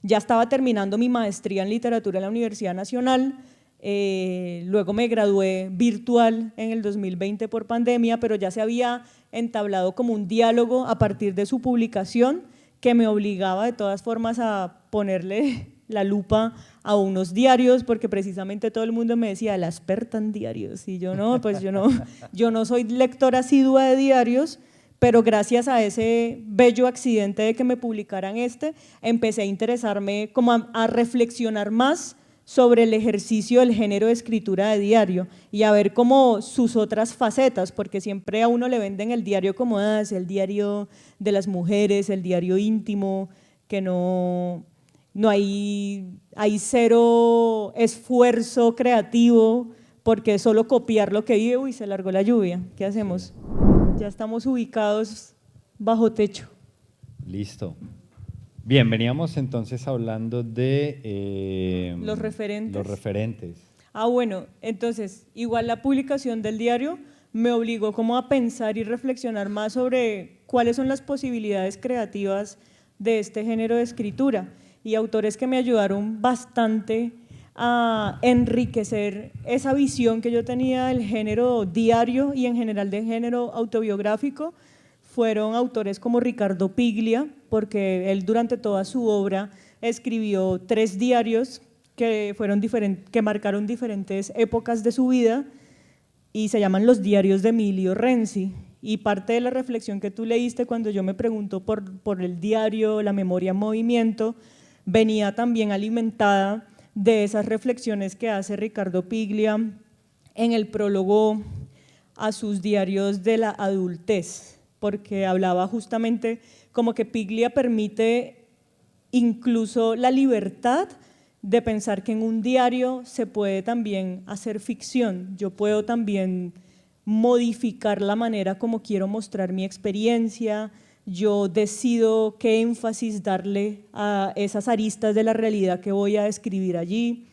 ya estaba terminando mi maestría en literatura en la Universidad Nacional, luego me gradué virtual en el 2020 por pandemia, pero ya se había entablado como un diálogo a partir de su publicación que me obligaba de todas formas a ponerle la lupa a unos diarios, porque precisamente todo el mundo me decía, la experta en diarios, y yo no, pues yo no soy lectora asidua de diarios, pero gracias a ese bello accidente de que me publicaran empecé a interesarme, como a reflexionar más sobre el ejercicio del género de escritura de diario y a ver como sus otras facetas, porque siempre a uno le venden el diario como es el diario de las mujeres, el diario íntimo, que no hay cero esfuerzo creativo, porque es solo copiar lo que vive. Uy, se largó la lluvia, ¿qué hacemos? Ya estamos ubicados bajo techo. Listo. Bien, veníamos entonces hablando de… los referentes. Los referentes. Bueno, entonces, igual la publicación del diario me obligó como a pensar y reflexionar más sobre cuáles son las posibilidades creativas de este género de escritura, y autores que me ayudaron bastante a enriquecer esa visión que yo tenía del género diario y en general del género autobiográfico fueron autores como Ricardo Piglia, porque él durante toda su obra escribió 3 diarios que marcaron diferentes épocas de su vida, y se llaman los diarios de Emilio Renzi. Y parte de la reflexión que tú leíste cuando yo me pregunto por el diario, la memoria en movimiento, venía también alimentada de esas reflexiones que hace Ricardo Piglia en el prólogo a sus diarios de la adultez, porque hablaba justamente como que Piglia permite incluso la libertad de pensar que en un diario se puede también hacer ficción. Yo puedo también modificar la manera como quiero mostrar mi experiencia, yo decido qué énfasis darle a esas aristas de la realidad que voy a describir allí.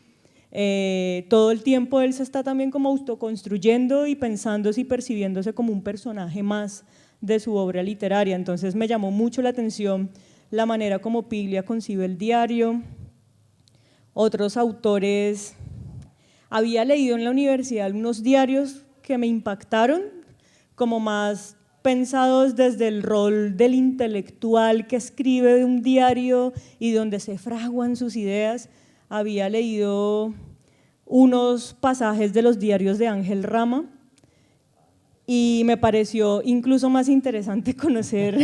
Todo el tiempo él se está también como autoconstruyendo y pensándose y percibiéndose como un personaje más de su obra literaria. Entonces me llamó mucho la atención la manera como Piglia concibe el diario. Otros autores, había leído en la universidad unos diarios que me impactaron, como más pensados desde el rol del intelectual que escribe de un diario y donde se fraguan sus ideas. Había leído unos pasajes de los diarios de Ángel Rama y me pareció incluso más interesante conocer,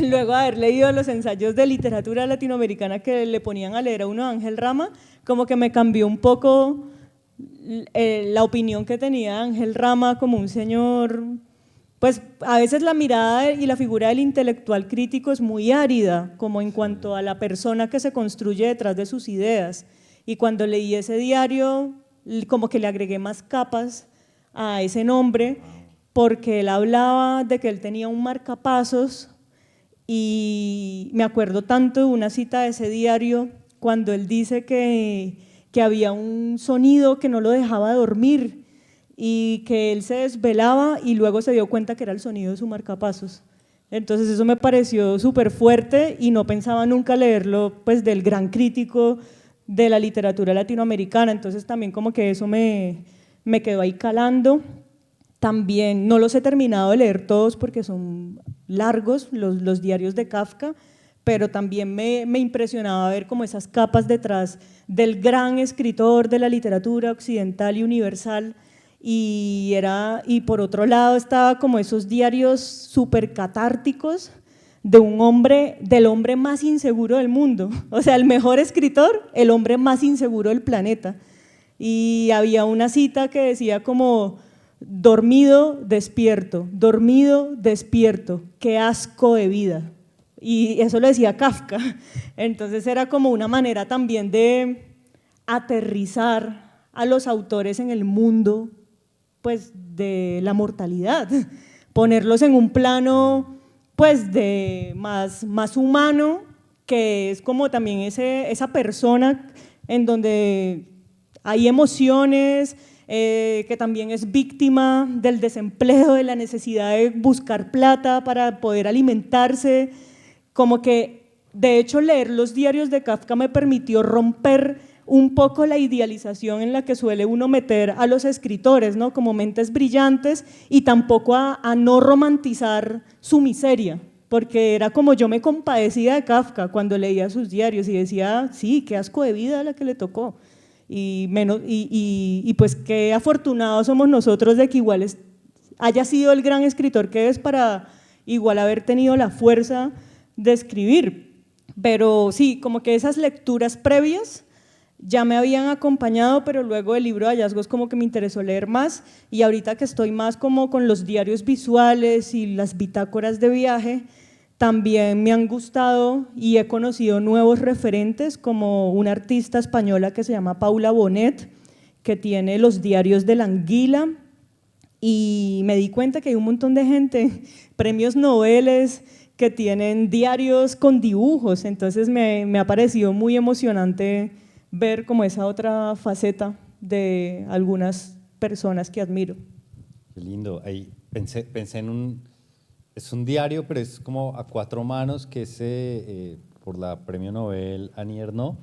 luego de haber leído los ensayos de literatura latinoamericana que le ponían a leer a uno a Ángel Rama, como que me cambió un poco la opinión que tenía Ángel Rama como un señor, pues a veces la mirada y la figura del intelectual crítico es muy árida, como en cuanto a la persona que se construye detrás de sus ideas. Y cuando leí ese diario, como que le agregué más capas a ese nombre, porque él hablaba de que él tenía un marcapasos y me acuerdo tanto de una cita de ese diario cuando él dice que había un sonido que no lo dejaba dormir y que él se desvelaba y luego se dio cuenta que era el sonido de su marcapasos. Entonces eso me pareció súper fuerte y no pensaba nunca leerlo pues del gran crítico de la literatura latinoamericana, entonces también como que eso me quedó ahí calando. También no los he terminado de leer todos porque son largos los diarios de Kafka, pero también me impresionaba ver como esas capas detrás del gran escritor de la literatura occidental y universal, y por otro lado estaba como esos diarios súper catárticos de un hombre, del hombre más inseguro del mundo, o sea, el mejor escritor, el hombre más inseguro del planeta. Y había una cita que decía como: dormido, despierto, qué asco de vida. Y eso lo decía Kafka. Entonces era como una manera también de aterrizar a los autores en el mundo pues de la mortalidad, ponerlos en un plano pues de más humano, que es como también esa persona en donde hay emociones, que también es víctima del desempleo, de la necesidad de buscar plata para poder alimentarse. Como que, de hecho, leer los diarios de Kafka me permitió romper un poco la idealización en la que suele uno meter a los escritores, ¿no? Como mentes brillantes, y tampoco a no romantizar su miseria, porque era como yo me compadecía de Kafka cuando leía sus diarios y decía, sí, qué asco de vida la que le tocó. Y pues qué afortunados somos nosotros de que igual haya sido el gran escritor que es para igual haber tenido la fuerza de escribir. Pero sí, como que esas lecturas previas ya me habían acompañado, pero luego el libro de hallazgos como que me interesó leer más, y ahorita que estoy más como con los diarios visuales y las bitácoras de viaje, también me han gustado y he conocido nuevos referentes, como una artista española que se llama Paula Bonet, que tiene los diarios de la Anguila, y me di cuenta que hay un montón de gente, premios Nobel, que tienen diarios con dibujos. Entonces me ha parecido muy emocionante ver como esa otra faceta de algunas personas que admiro. Qué lindo. Ahí pensé es un diario, pero es como a cuatro manos, que es por la premio Nobel Annie Ernaux.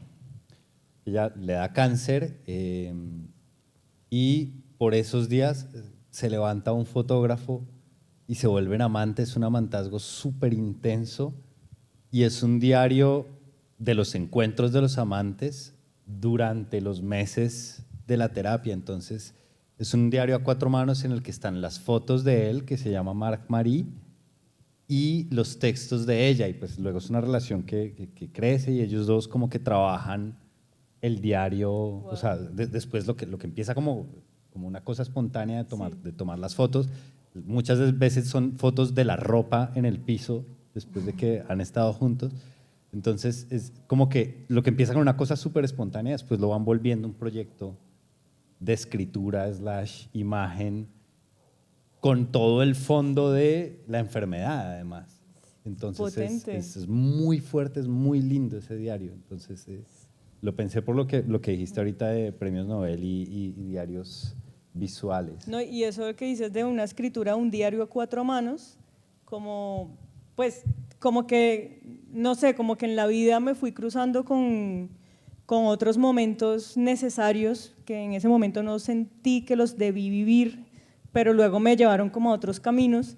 Ella le da cáncer y por esos días se levanta un fotógrafo y se vuelven amantes, es un amantazgo súper intenso, y es un diario de los encuentros de los amantes durante los meses de la terapia. Entonces es un diario a cuatro manos en el que están las fotos de él, que se llama Marc Marie, y los textos de ella, y pues luego es una relación que crece, y ellos dos como que trabajan el diario. Wow. O sea, después lo que empieza como una cosa espontánea de tomar las fotos, muchas veces son fotos de la ropa en el piso después de que han estado juntos, Entonces es como que lo que empieza con una cosa súper espontánea, después lo van volviendo un proyecto de escritura / imagen con todo el fondo de la enfermedad además. Entonces es muy fuerte, es muy lindo ese diario. Entonces lo pensé por lo que dijiste ahorita de premios Nobel y diarios visuales. No, y eso que dices de una escritura, un diario a 4 manos, como que, no sé, como que en la vida me fui cruzando con otros momentos necesarios que en ese momento no sentí que los debí vivir, pero luego me llevaron como a otros caminos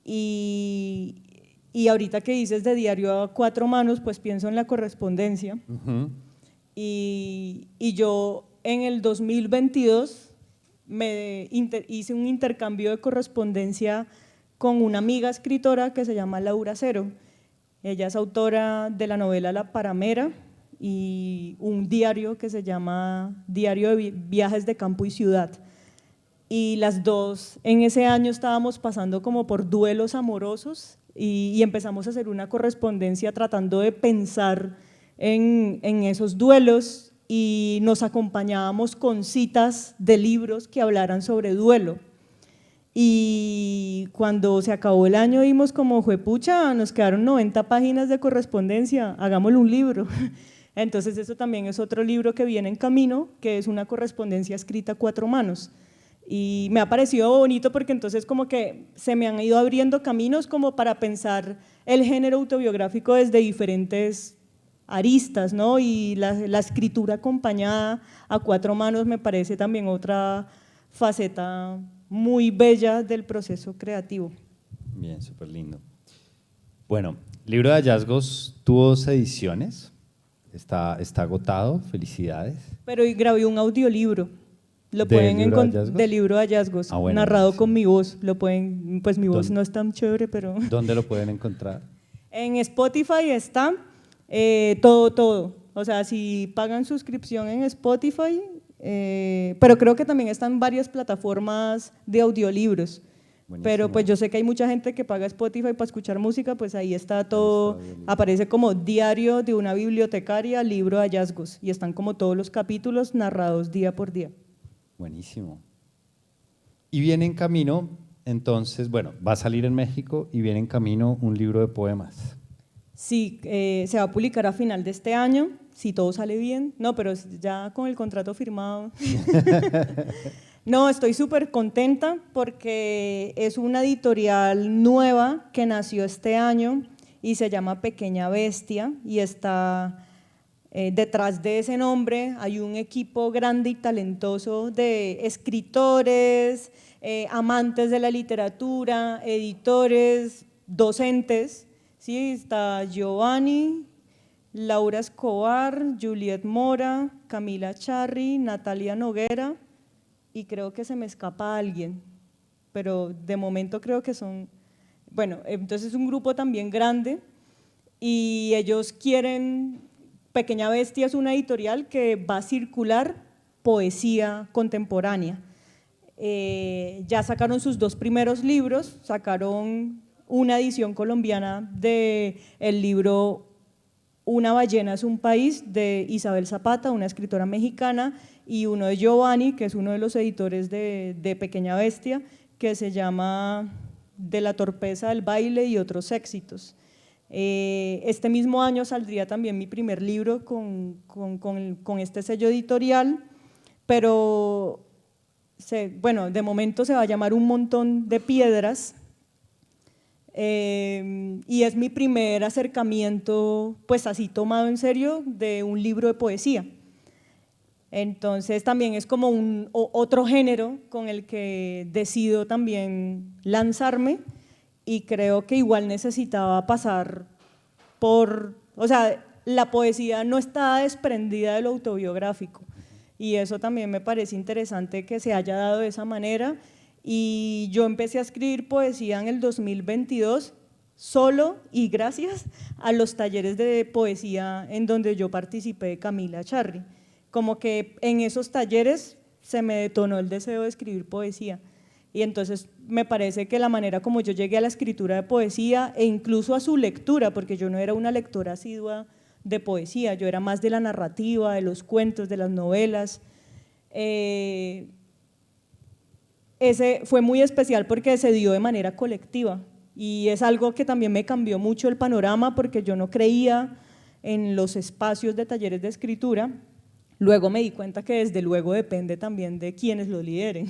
y ahorita que dices de diario a 4 manos, pues pienso en la correspondencia. Y yo en el 2022 hice un intercambio de correspondencia con una amiga escritora que se llama Laura Cero. Ella es autora de la novela La Paramera y un diario que se llama Diario de Viajes de Campo y Ciudad. Y las dos en ese año estábamos pasando como por duelos amorosos y empezamos a hacer una correspondencia tratando de pensar en esos duelos y nos acompañábamos con citas de libros que hablaran sobre duelo. Y cuando se acabó el año vimos como, juepucha, nos quedaron 90 páginas de correspondencia, hagámosle un libro. Entonces eso también es otro libro que viene en camino, que es una correspondencia escrita a 4 manos. Y me ha parecido bonito porque entonces como que se me han ido abriendo caminos como para pensar el género autobiográfico desde diferentes aristas, ¿no? Y la escritura acompañada a 4 manos me parece también otra faceta muy bella del proceso creativo. Bien, súper lindo. Bueno, Libro de Hallazgos tuvo 2 ediciones, está agotado, felicidades. Pero grabé un audiolibro, lo pueden encontrar del Libro de Hallazgos, bueno, narrado con mi voz, lo pueden, pues mi voz no es tan chévere, pero… ¿Dónde lo pueden encontrar? En Spotify está todo, o sea, si pagan suscripción en Spotify, pero creo que también están varias plataformas de audiolibros. Buenísimo. Pero pues yo sé que hay mucha gente que paga Spotify para escuchar música, pues ahí está todo, aparece como Diario de una bibliotecaria, Libro de Hallazgos, y están como todos los capítulos narrados día por día. Buenísimo. Y viene en camino, entonces, bueno, va a salir en México y viene en camino un libro de poemas. Sí, se va a publicar a final de este año, si todo sale bien. No, pero ya con el contrato firmado. No, estoy súper contenta porque es una editorial nueva que nació este año y se llama Pequeña Bestia y está detrás de ese nombre hay un equipo grande y talentoso de escritores, amantes de la literatura, editores, docentes. Sí, está Giovanni, Laura Escobar, Juliet Mora, Camila Charri, Natalia Noguera y creo que se me escapa alguien, pero de momento creo que son, bueno, entonces es un grupo también grande y ellos quieren, Pequeña Bestia es una editorial que va a circular poesía contemporánea. Ya sacaron sus 2 primeros libros, sacaron una edición colombiana del libro Una ballena es un país de Isabel Zapata, una escritora mexicana, y uno de Giovanni, que es uno de los editores de Pequeña Bestia, que se llama De la torpeza del baile y otros éxitos. Este mismo año saldría también mi primer libro con este sello editorial, pero bueno, de momento se va a llamar Un montón de piedras, y es mi primer acercamiento, pues así tomado en serio, de un libro de poesía. Entonces también es como otro género con el que decido también lanzarme y creo que igual necesitaba pasar por, o sea, la poesía no está desprendida de lo autobiográfico y eso también me parece interesante que se haya dado de esa manera. Y yo empecé a escribir poesía en el 2022 solo y gracias a los talleres de poesía en donde yo participé de Camila Charri. Como que en esos talleres se me detonó el deseo de escribir poesía y entonces me parece que la manera como yo llegué a la escritura de poesía e incluso a su lectura, porque yo no era una lectora asidua de poesía, yo era más de la narrativa, de los cuentos, de las novelas. Ese fue muy especial porque se dio de manera colectiva y es algo que también me cambió mucho el panorama porque yo no creía en los espacios de talleres de escritura. Luego me di cuenta que desde luego depende también de quienes lo lideren.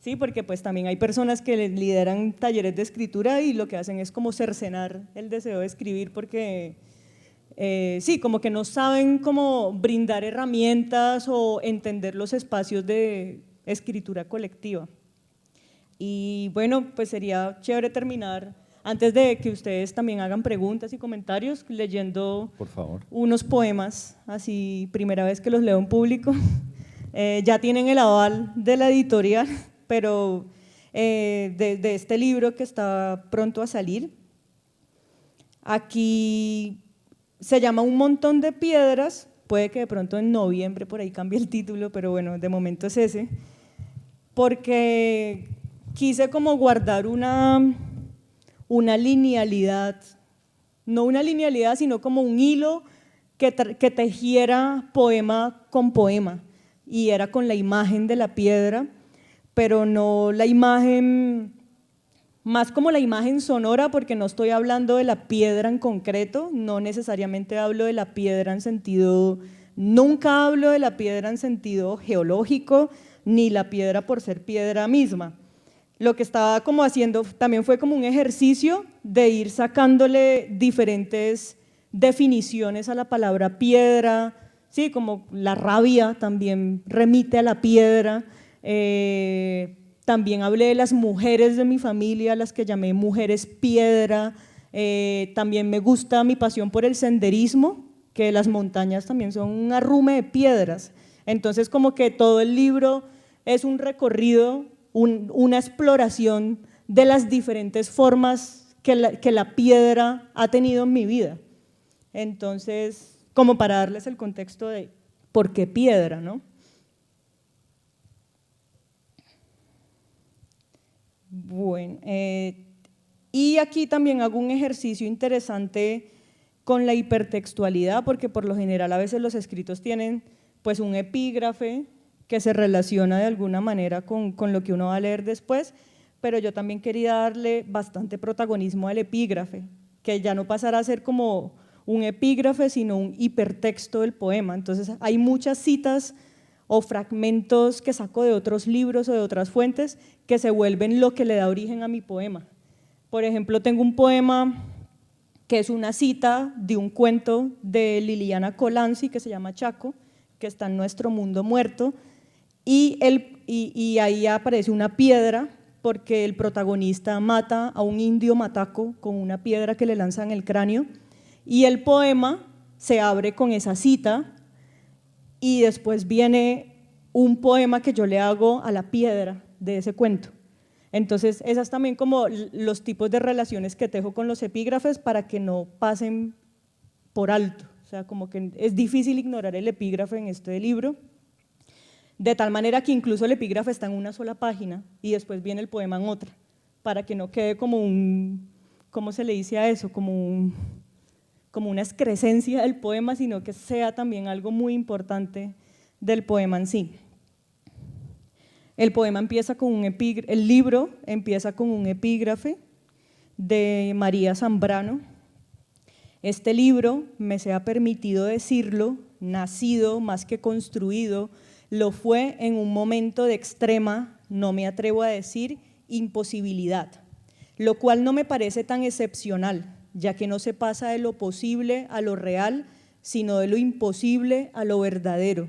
Sí, porque pues también hay personas que lideran talleres de escritura y lo que hacen es como cercenar el deseo de escribir porque sí, como que no saben cómo brindar herramientas o entender los espacios de escritura colectiva. Y bueno, pues sería chévere terminar, antes de que ustedes también hagan preguntas y comentarios, leyendo por favor, unos poemas, así primera vez que los leo en público. Ya tienen el aval de la editorial, pero de este libro que está pronto a salir. Aquí se llama Un montón de piedras, puede que de pronto en noviembre por ahí cambie el título, pero bueno, de momento es ese, porque quise como guardar una linealidad, no una linealidad, sino como un hilo que tejiera poema con poema, y era con la imagen de la piedra, pero no la imagen, más como la imagen sonora, porque no estoy hablando de la piedra en concreto, no necesariamente hablo de la piedra en sentido, nunca hablo de la piedra en sentido geológico, ni la piedra por ser piedra misma. Lo que estaba como haciendo también fue como un ejercicio de ir sacándole diferentes definiciones a la palabra piedra, sí, como la rabia también remite a la piedra. También hablé de las mujeres de mi familia, las que llamé mujeres piedra. También me gusta mi pasión por el senderismo, que las montañas también son un arrume de piedras. Entonces como que todo el libro es un recorrido, una exploración de las diferentes formas que la piedra ha tenido en mi vida. Entonces, como para darles el contexto de por qué piedra, ¿no? Bueno, y aquí también hago un ejercicio interesante con la hipertextualidad, porque por lo general a veces los escritos tienen pues un epígrafe que se relaciona de alguna manera con lo que uno va a leer después, pero yo también quería darle bastante protagonismo al epígrafe, que ya no pasará a ser como un epígrafe, sino un hipertexto del poema. Entonces hay muchas citas o fragmentos que saco de otros libros o de otras fuentes que se vuelven lo que le da origen a mi poema. Por ejemplo, tengo un poema que es una cita de un cuento de Liliana Colanzi que se llama Chaco, que está en Nuestro Mundo Muerto, y ahí aparece una piedra porque el protagonista mata a un indio mataco con una piedra que le lanza en el cráneo, y el poema se abre con esa cita y después viene un poema que yo le hago a la piedra de ese cuento. Entonces esas también como los tipos de relaciones que tejo con los epígrafes para que no pasen por alto, o sea, como que es difícil ignorar el epígrafe en este libro, de tal manera que incluso el epígrafe está en una sola página y después viene el poema en otra, para que no quede como un, ¿cómo se le dice a eso? Como una excrescencia del poema, sino que sea también algo muy importante del poema en sí. El poema empieza con el libro empieza con un epígrafe de María Zambrano. Este libro, me sea permitido decirlo, nacido más que construido, lo fue en un momento de extrema, no me atrevo a decir, imposibilidad, lo cual no me parece tan excepcional, ya que no se pasa de lo posible a lo real, sino de lo imposible a lo verdadero.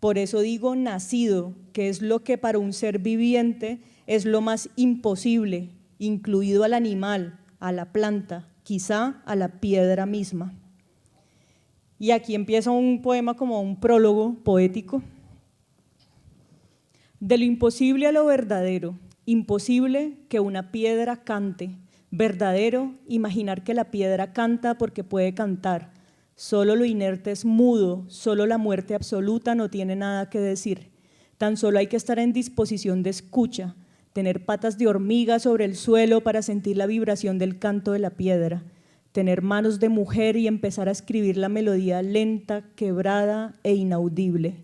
Por eso digo nacido, que es lo que para un ser viviente es lo más imposible, incluido al animal, a la planta, quizá a la piedra misma. Y aquí empieza un poema como un prólogo poético. De lo imposible a lo verdadero, imposible que una piedra cante, verdadero imaginar que la piedra canta porque puede cantar, solo lo inerte es mudo, solo la muerte absoluta no tiene nada que decir, tan solo hay que estar en disposición de escucha, tener patas de hormiga sobre el suelo para sentir la vibración del canto de la piedra, tener manos de mujer y empezar a escribir la melodía lenta, quebrada e inaudible.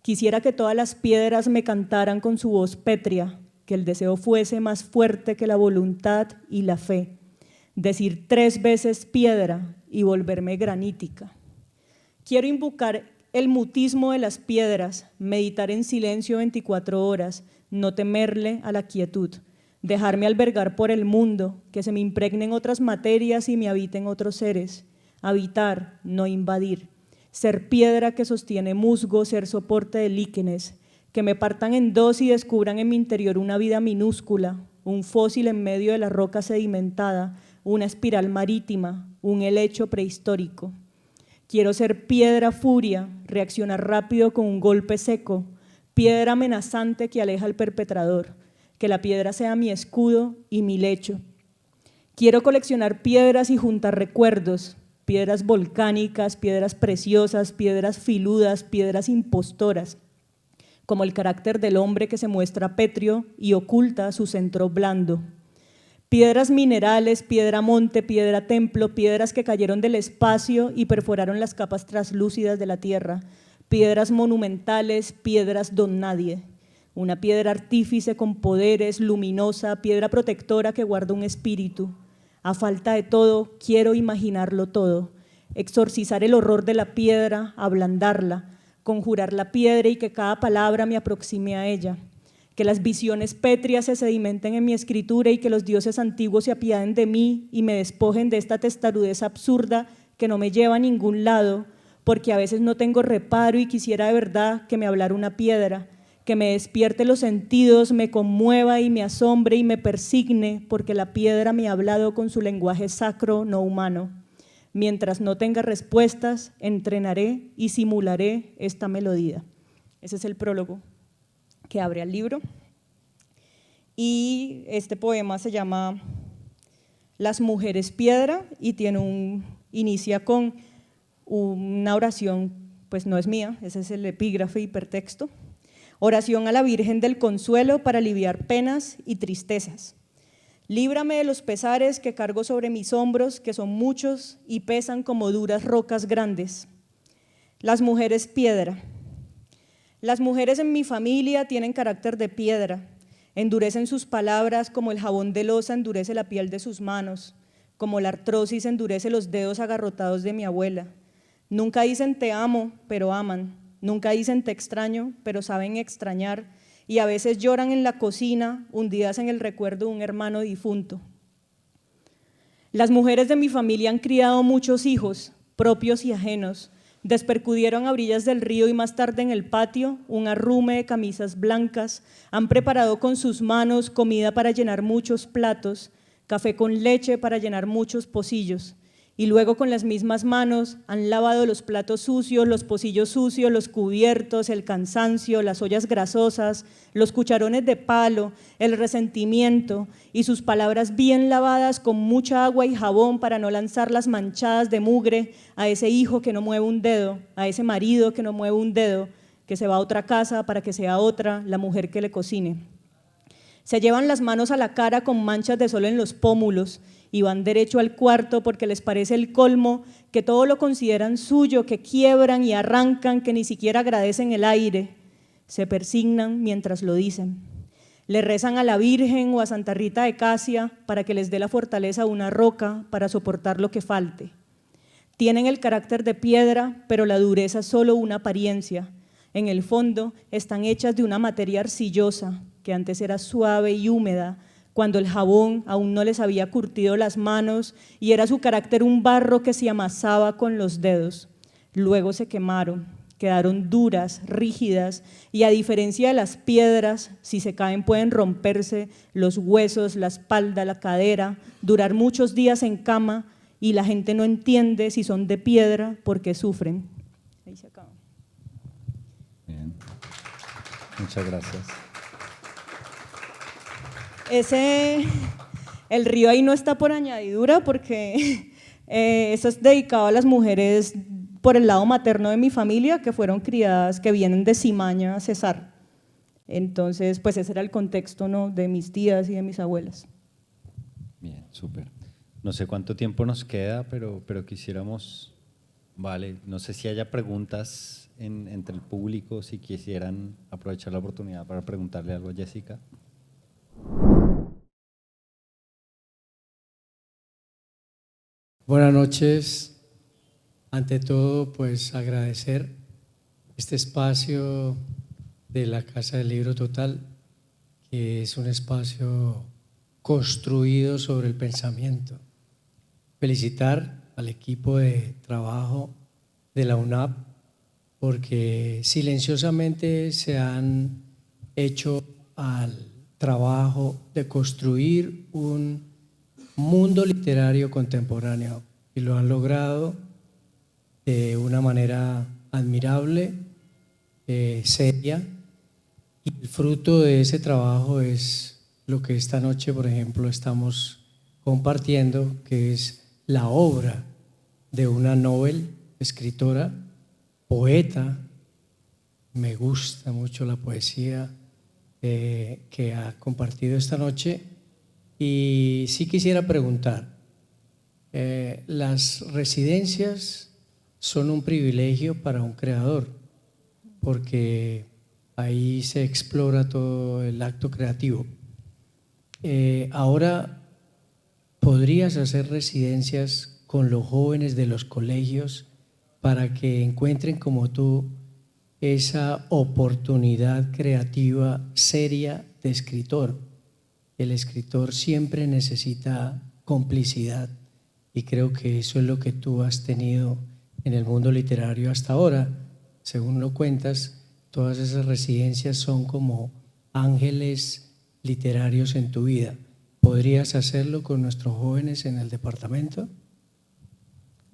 Quisiera que todas las piedras me cantaran con su voz pétrea, que el deseo fuese más fuerte que la voluntad y la fe. Decir 3 veces piedra y volverme granítica. Quiero invocar el mutismo de las piedras, meditar en silencio 24 horas, no temerle a la quietud, dejarme albergar por el mundo, que se me impregnen otras materias y me habiten otros seres, habitar, no invadir, ser piedra que sostiene musgo, ser soporte de líquenes, que me partan en 2 y descubran en mi interior una vida minúscula, un fósil en medio de la roca sedimentada, una espiral marítima, un helecho prehistórico. Quiero ser piedra furia, reaccionar rápido con un golpe seco, piedra amenazante que aleja al perpetrador, que la piedra sea mi escudo y mi lecho. Quiero coleccionar piedras y juntar recuerdos, piedras volcánicas, piedras preciosas, piedras filudas, piedras impostoras, como el carácter del hombre que se muestra pétreo y oculta su centro blando. Piedras minerales, piedra monte, piedra templo, piedras que cayeron del espacio y perforaron las capas translúcidas de la tierra, piedras monumentales, piedras don nadie, una piedra artífice con poderes, luminosa, piedra protectora que guarda un espíritu. A falta de todo, quiero imaginarlo todo, exorcizar el horror de la piedra, ablandarla, conjurar la piedra y que cada palabra me aproxime a ella. Que las visiones pétreas se sedimenten en mi escritura y que los dioses antiguos se apiaden de mí y me despojen de esta testarudez absurda que no me lleva a ningún lado, porque a veces no tengo reparo y quisiera de verdad que me hablara una piedra, que me despierte los sentidos, me conmueva y me asombre y me persigne, porque la piedra me ha hablado con su lenguaje sacro, no humano. Mientras no tenga respuestas, entrenaré y simularé esta melodía. Ese es el prólogo que abre al libro. Y este poema se llama Las mujeres piedra y inicia con una oración, pues no es mía, ese es el epígrafe hipertexto. Oración a la Virgen del Consuelo para aliviar penas y tristezas. Líbrame de los pesares que cargo sobre mis hombros, que son muchos y pesan como duras rocas grandes. Las mujeres piedra. Las mujeres en mi familia tienen carácter de piedra, endurecen sus palabras como el jabón de loza endurece la piel de sus manos, como la artrosis endurece los dedos agarrotados de mi abuela. Nunca dicen te amo, pero aman, nunca dicen te extraño, pero saben extrañar, y a veces lloran en la cocina, hundidas en el recuerdo de un hermano difunto. Las mujeres de mi familia han criado muchos hijos, propios y ajenos. Despercudieron a orillas del río y más tarde en el patio un arrume de camisas blancas, han preparado con sus manos comida para llenar muchos platos, café con leche para llenar muchos pocillos, y luego con las mismas manos han lavado los platos sucios, los pocillos sucios, los cubiertos, el cansancio, las ollas grasosas, los cucharones de palo, el resentimiento y sus palabras bien lavadas con mucha agua y jabón para no lanzar las manchadas de mugre a ese hijo que no mueve un dedo, a ese marido que no mueve un dedo, que se va a otra casa para que sea otra la mujer que le cocine. Se llevan las manos a la cara con manchas de sol en los pómulos y van derecho al cuarto porque les parece el colmo, que todo lo consideran suyo, que quiebran y arrancan, que ni siquiera agradecen el aire. Se persignan mientras lo dicen. Le rezan a la Virgen o a Santa Rita de Casia para que les dé la fortaleza de una roca para soportar lo que falte. Tienen el carácter de piedra, pero la dureza es solo una apariencia. En el fondo están hechas de una materia arcillosa, que antes era suave y húmeda, cuando el jabón aún no les había curtido las manos y era su carácter un barro que se amasaba con los dedos. Luego se quemaron, quedaron duras, rígidas y a diferencia de las piedras, si se caen pueden romperse los huesos, la espalda, la cadera, durar muchos días en cama y la gente no entiende si son de piedra porque sufren. Ahí se acaba. Bien, muchas gracias. El río ahí no está por añadidura porque eso es dedicado a las mujeres por el lado materno de mi familia que fueron criadas, que vienen de Cimaña, Cesar. Entonces, pues ese era el contexto, ¿no?, de mis tías y de mis abuelas. Bien, súper. No sé cuánto tiempo nos queda, pero quisiéramos, vale, no sé si haya preguntas entre el público, si quisieran aprovechar la oportunidad para preguntarle algo a Jessica. Buenas noches. Ante todo, pues agradecer este espacio de la Casa del Libro Total, que es un espacio construido sobre el pensamiento. Felicitar al equipo de trabajo de la UNAP porque silenciosamente se han hecho al trabajo de construir un mundo literario contemporáneo y lo han logrado de una manera admirable, seria, y el fruto de ese trabajo es lo que esta noche, por ejemplo, estamos compartiendo, que es la obra de una novel, escritora, poeta. Me gusta mucho la poesía que ha compartido esta noche. Y sí quisiera preguntar, las residencias son un privilegio para un creador, porque ahí se explora todo el acto creativo. Ahora, ¿podrías hacer residencias con los jóvenes de los colegios para que encuentren como tú esa oportunidad creativa seria de escritor? El escritor siempre necesita complicidad y creo que eso es lo que tú has tenido en el mundo literario hasta ahora. Según lo cuentas, todas esas residencias son como ángeles literarios en tu vida. ¿Podrías hacerlo con nuestros jóvenes en el departamento?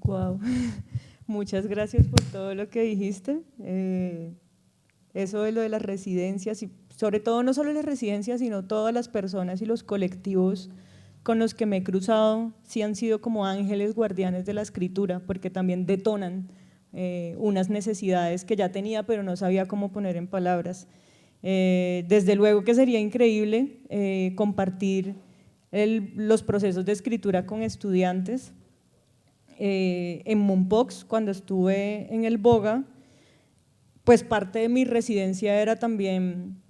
Wow. Muchas gracias por todo lo que dijiste. Eso de lo de las residencias, y sobre todo no solo las residencias, sino todas las personas y los colectivos con los que me he cruzado, sí han sido como ángeles guardianes de la escritura, porque también detonan unas necesidades que ya tenía, pero no sabía cómo poner en palabras. Desde luego que sería increíble compartir los procesos de escritura con estudiantes. En Mompox, cuando estuve en el Boga, pues parte de mi residencia era también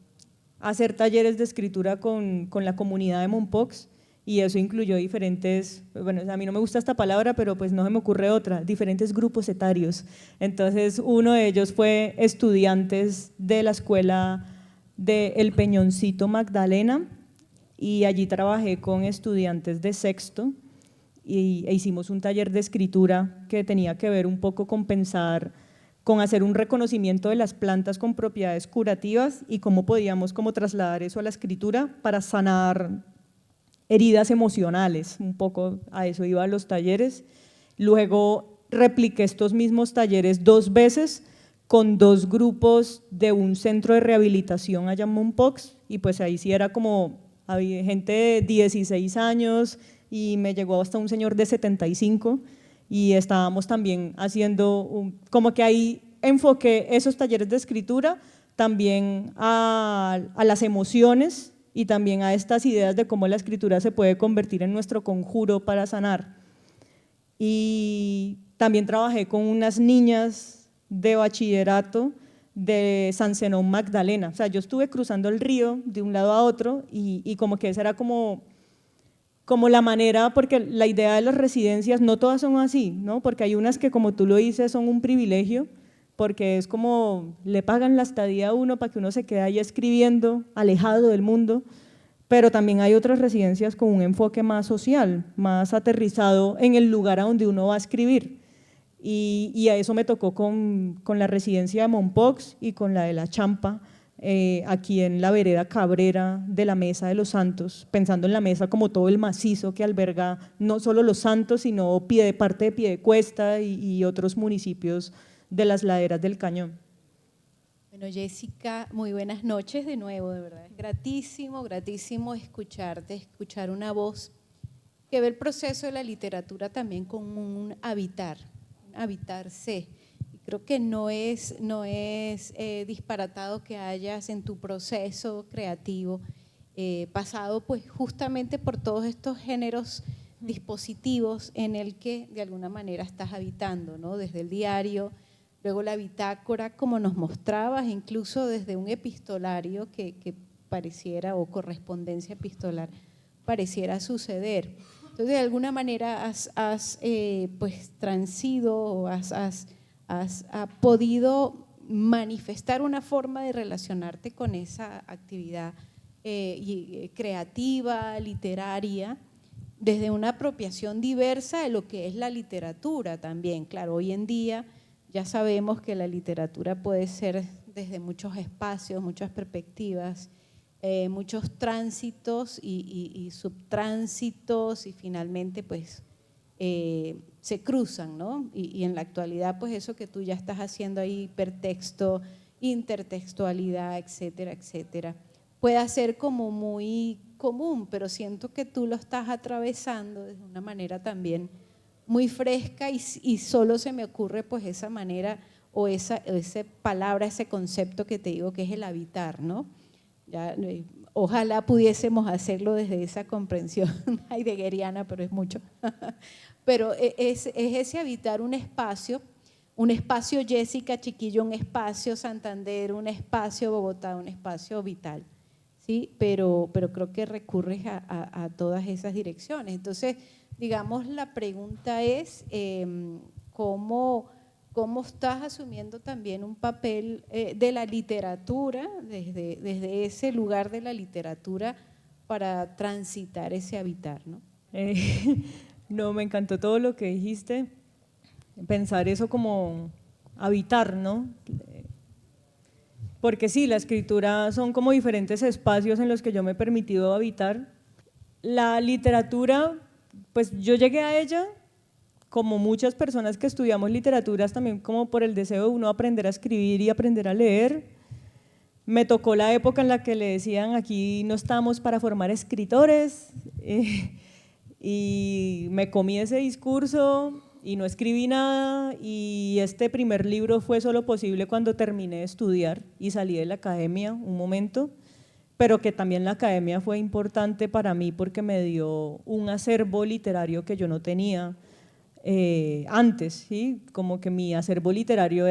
hacer talleres de escritura con la comunidad de Mompox, y eso incluyó diferentes, bueno, a mí no me gusta esta palabra, pero pues no se me ocurre otra, diferentes grupos etarios. Entonces uno de ellos fue estudiantes de la escuela de El Peñoncito Magdalena, y allí trabajé con estudiantes de sexto e hicimos un taller de escritura que tenía que ver un poco con pensar, con hacer un reconocimiento de las plantas con propiedades curativas y cómo podíamos como trasladar eso a la escritura para sanar heridas emocionales. Un poco a eso iba a los talleres. Luego repliqué estos mismos talleres 2 veces con 2 grupos de un centro de rehabilitación allá en Mompox, y pues ahí sí era como, había gente de 16 años y me llegó hasta un señor de 75, y estábamos también haciendo, como que ahí enfoqué esos talleres de escritura también a las emociones y también a estas ideas de cómo la escritura se puede convertir en nuestro conjuro para sanar. Y también trabajé con unas niñas de bachillerato de San Zenón Magdalena. O sea, yo estuve cruzando el río de un lado a otro y como que esa era como la manera, porque la idea de las residencias no todas son así, ¿no? Porque hay unas que, como tú lo dices, son un privilegio, porque es como le pagan la estadía a uno para que uno se quede ahí escribiendo, alejado del mundo, pero también hay otras residencias con un enfoque más social, más aterrizado en el lugar a donde uno va a escribir. Y a eso me tocó con la residencia de Mompox y con la de La Champa, aquí en la vereda Cabrera de la Mesa de los Santos, pensando en la mesa como todo el macizo que alberga no solo Los Santos, sino parte de Piedecuesta y otros municipios de las laderas del Cañón. Bueno, Jessica, muy buenas noches de nuevo, de verdad. Es gratísimo, gratísimo escucharte, escuchar una voz que ve el proceso de la literatura también con un habitarse. Y creo que no es disparatado que hayas en tu proceso creativo pasado pues justamente por todos estos géneros dispositivos en el que de alguna manera estás habitando, ¿no? Desde el diario, luego la bitácora, como nos mostrabas, incluso desde un epistolario que pareciera, o correspondencia epistolar, pareciera suceder. Entonces, de alguna manera has pues transido o has podido manifestar una forma de relacionarte con esa actividad creativa, literaria, desde una apropiación diversa de lo que es la literatura también. Claro, hoy en día ya sabemos que la literatura puede ser desde muchos espacios, muchas perspectivas, muchos tránsitos y subtránsitos, y finalmente pues se cruzan, ¿no? Y en la actualidad pues eso que tú ya estás haciendo ahí, hipertexto, intertextualidad, etcétera, etcétera, puede ser como muy común, pero siento que tú lo estás atravesando de una manera también muy fresca, y solo se me ocurre pues esa manera o esa palabra, ese concepto que te digo que es el habitar, ¿no? Ya, ojalá pudiésemos hacerlo desde esa comprensión heideggeriana, pero es mucho. Pero es ese habitar un espacio Jessica Chiquillo, un espacio Santander, un espacio Bogotá, un espacio vital, ¿sí? Pero creo que recurres a todas esas direcciones. Entonces, digamos, la pregunta es ¿cómo estás asumiendo también un papel de la literatura, desde ese lugar de la literatura, para transitar ese habitar, ¿no? No, me encantó todo lo que dijiste, pensar eso como habitar, ¿no? Porque sí, la escritura son como diferentes espacios en los que yo me he permitido habitar. La literatura, pues yo llegué a ella, como muchas personas que estudiamos literaturas, también como por el deseo de uno aprender a escribir y aprender a leer. Me tocó la época en la que le decían aquí no estamos para formar escritores, y me comí ese discurso y no escribí nada, y este primer libro fue solo posible cuando terminé de estudiar y salí de la academia un momento, pero que también la academia fue importante para mí porque me dio un acervo literario que yo no tenía antes, ¿sí? Como que mi acervo literario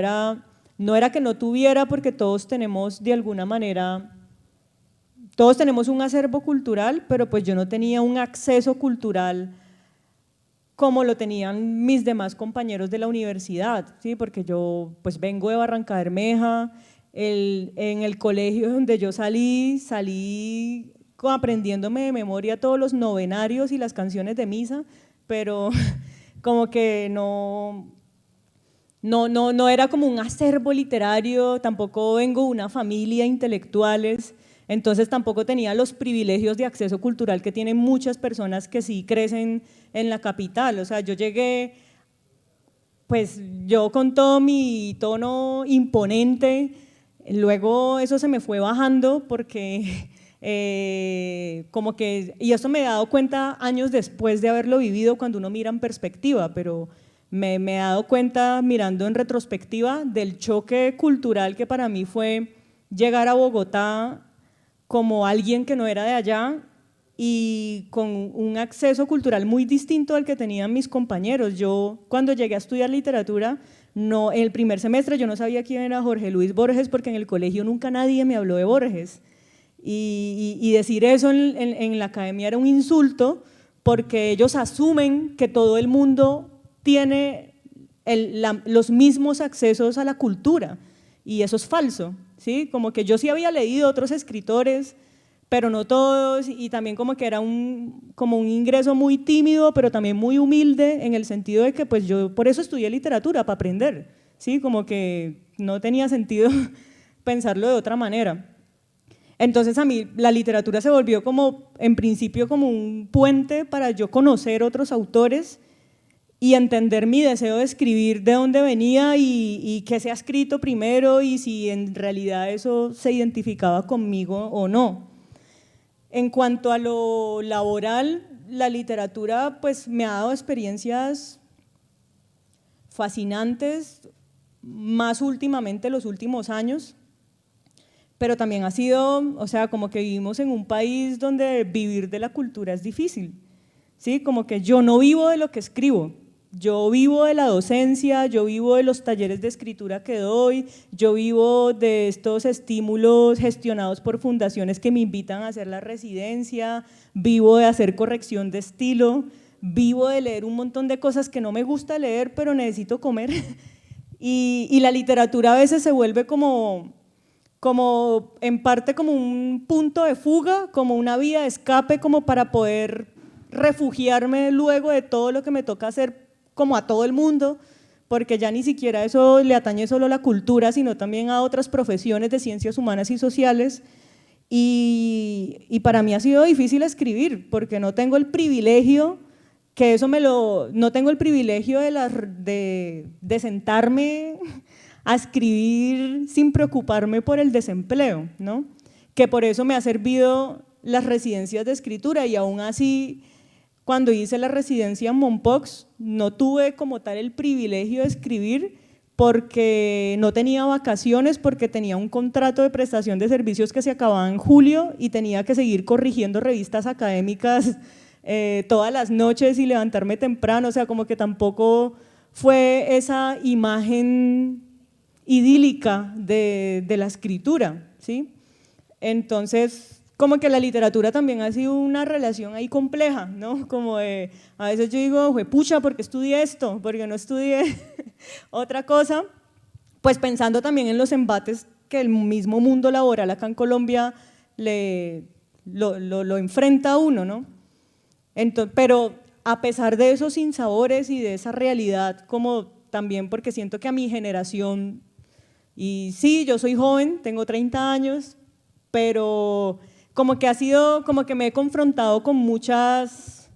no era que no tuviera, porque todos tenemos de alguna manera, todos tenemos un acervo cultural, pero pues yo no tenía un acceso cultural como lo tenían mis demás compañeros de la universidad, ¿sí? Porque yo pues vengo de Barranca Bermeja, en el colegio donde yo salí aprendiéndome de memoria todos los novenarios y las canciones de misa, pero como que no era como un acervo literario, tampoco vengo de una familia intelectuales, entonces tampoco tenía los privilegios de acceso cultural que tienen muchas personas que sí crecen en la capital. O sea, yo llegué, pues yo con todo mi tono imponente, luego eso se me fue bajando porque como que, y eso me he dado cuenta años después de haberlo vivido, cuando uno mira en perspectiva, pero me he dado cuenta mirando en retrospectiva del choque cultural que para mí fue llegar a Bogotá como alguien que no era de allá y con un acceso cultural muy distinto al que tenían mis compañeros. Yo cuando llegué a estudiar literatura, el primer semestre yo no sabía quién era Jorge Luis Borges, porque en el colegio nunca nadie me habló de Borges, y decir eso en la academia era un insulto, porque ellos asumen que todo el mundo tiene los mismos accesos a la cultura, y eso es falso, ¿sí? Como que yo sí había leído otros escritores, pero no todos, y también como que era como un ingreso muy tímido, pero también muy humilde, en el sentido de que pues yo por eso estudié literatura, para aprender, ¿sí? Como que no tenía sentido pensarlo de otra manera. Entonces a mí la literatura se volvió como, en principio, como un puente para yo conocer otros autores y entender mi deseo de escribir, de dónde venía y qué se ha escrito primero, y si en realidad eso se identificaba conmigo o no. En cuanto a lo laboral, la literatura pues me ha dado experiencias fascinantes, más últimamente los últimos años, pero también ha sido, o sea, como que vivimos en un país donde vivir de la cultura es difícil, ¿sí? Como que yo no vivo de lo que escribo, yo vivo de la docencia, yo vivo de los talleres de escritura que doy, yo vivo de estos estímulos gestionados por fundaciones que me invitan a hacer la residencia, vivo de hacer corrección de estilo, vivo de leer un montón de cosas que no me gusta leer, pero necesito comer. Y la literatura a veces se vuelve como en parte como un punto de fuga, como una vía de escape, como para poder refugiarme luego de todo lo que me toca hacer como a todo el mundo, porque ya ni siquiera eso le atañe solo a la cultura, sino también a otras profesiones de ciencias humanas y sociales. Y para mí ha sido difícil escribir, porque no tengo el privilegio, no tengo el privilegio de sentarme a escribir sin preocuparme por el desempleo, ¿no? Que por eso me ha servido las residencias de escritura, y aún así, cuando hice la residencia en Mompox, no tuve como tal el privilegio de escribir porque no tenía vacaciones, porque tenía un contrato de prestación de servicios que se acababa en julio y tenía que seguir corrigiendo revistas académicas todas las noches y levantarme temprano, o sea, como que tampoco fue esa imagen idílica de la escritura, ¿sí? Entonces, como que la literatura también ha sido una relación ahí compleja, ¿no? Como de, a veces yo digo, pucha, ¿por qué estudié esto? ¿Por qué no estudié otra cosa? Pues pensando también en los embates que el mismo mundo laboral acá en Colombia lo enfrenta a uno, ¿no? Entonces, pero a pesar de esos sinsabores y de esa realidad, como también porque siento que a mi generación, y sí, yo soy joven, tengo 30 años, pero como que ha sido, como que me he confrontado con muchos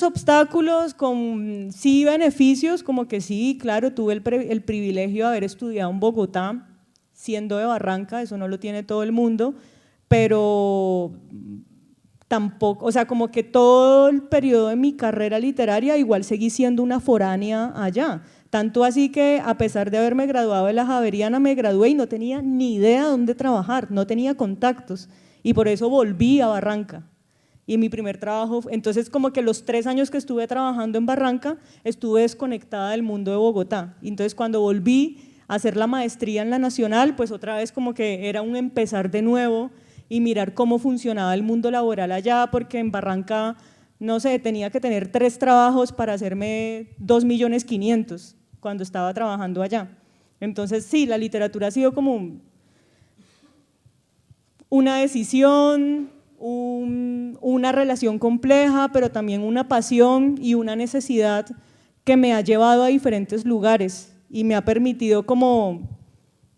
obstáculos, con sí beneficios, como que sí, claro, tuve el privilegio de haber estudiado en Bogotá, siendo de Barranca, eso no lo tiene todo el mundo, pero tampoco, o sea, como que todo el periodo de mi carrera literaria igual seguí siendo una foránea allá. Tanto así que a pesar de haberme graduado de la Javeriana, me gradué y no tenía ni idea dónde trabajar, no tenía contactos, y por eso volví a Barranca. Y mi primer trabajo, entonces como que los 3 años que estuve trabajando en Barranca, estuve desconectada del mundo de Bogotá. Y entonces cuando volví a hacer la maestría en la Nacional, pues otra vez como que era un empezar de nuevo y mirar cómo funcionaba el mundo laboral allá, porque en Barranca, no sé, tenía que tener 3 trabajos para hacerme 2.500.000 cuando estaba trabajando allá. Entonces sí, la literatura ha sido como una decisión, una relación compleja, pero también una pasión y una necesidad que me ha llevado a diferentes lugares y me ha permitido como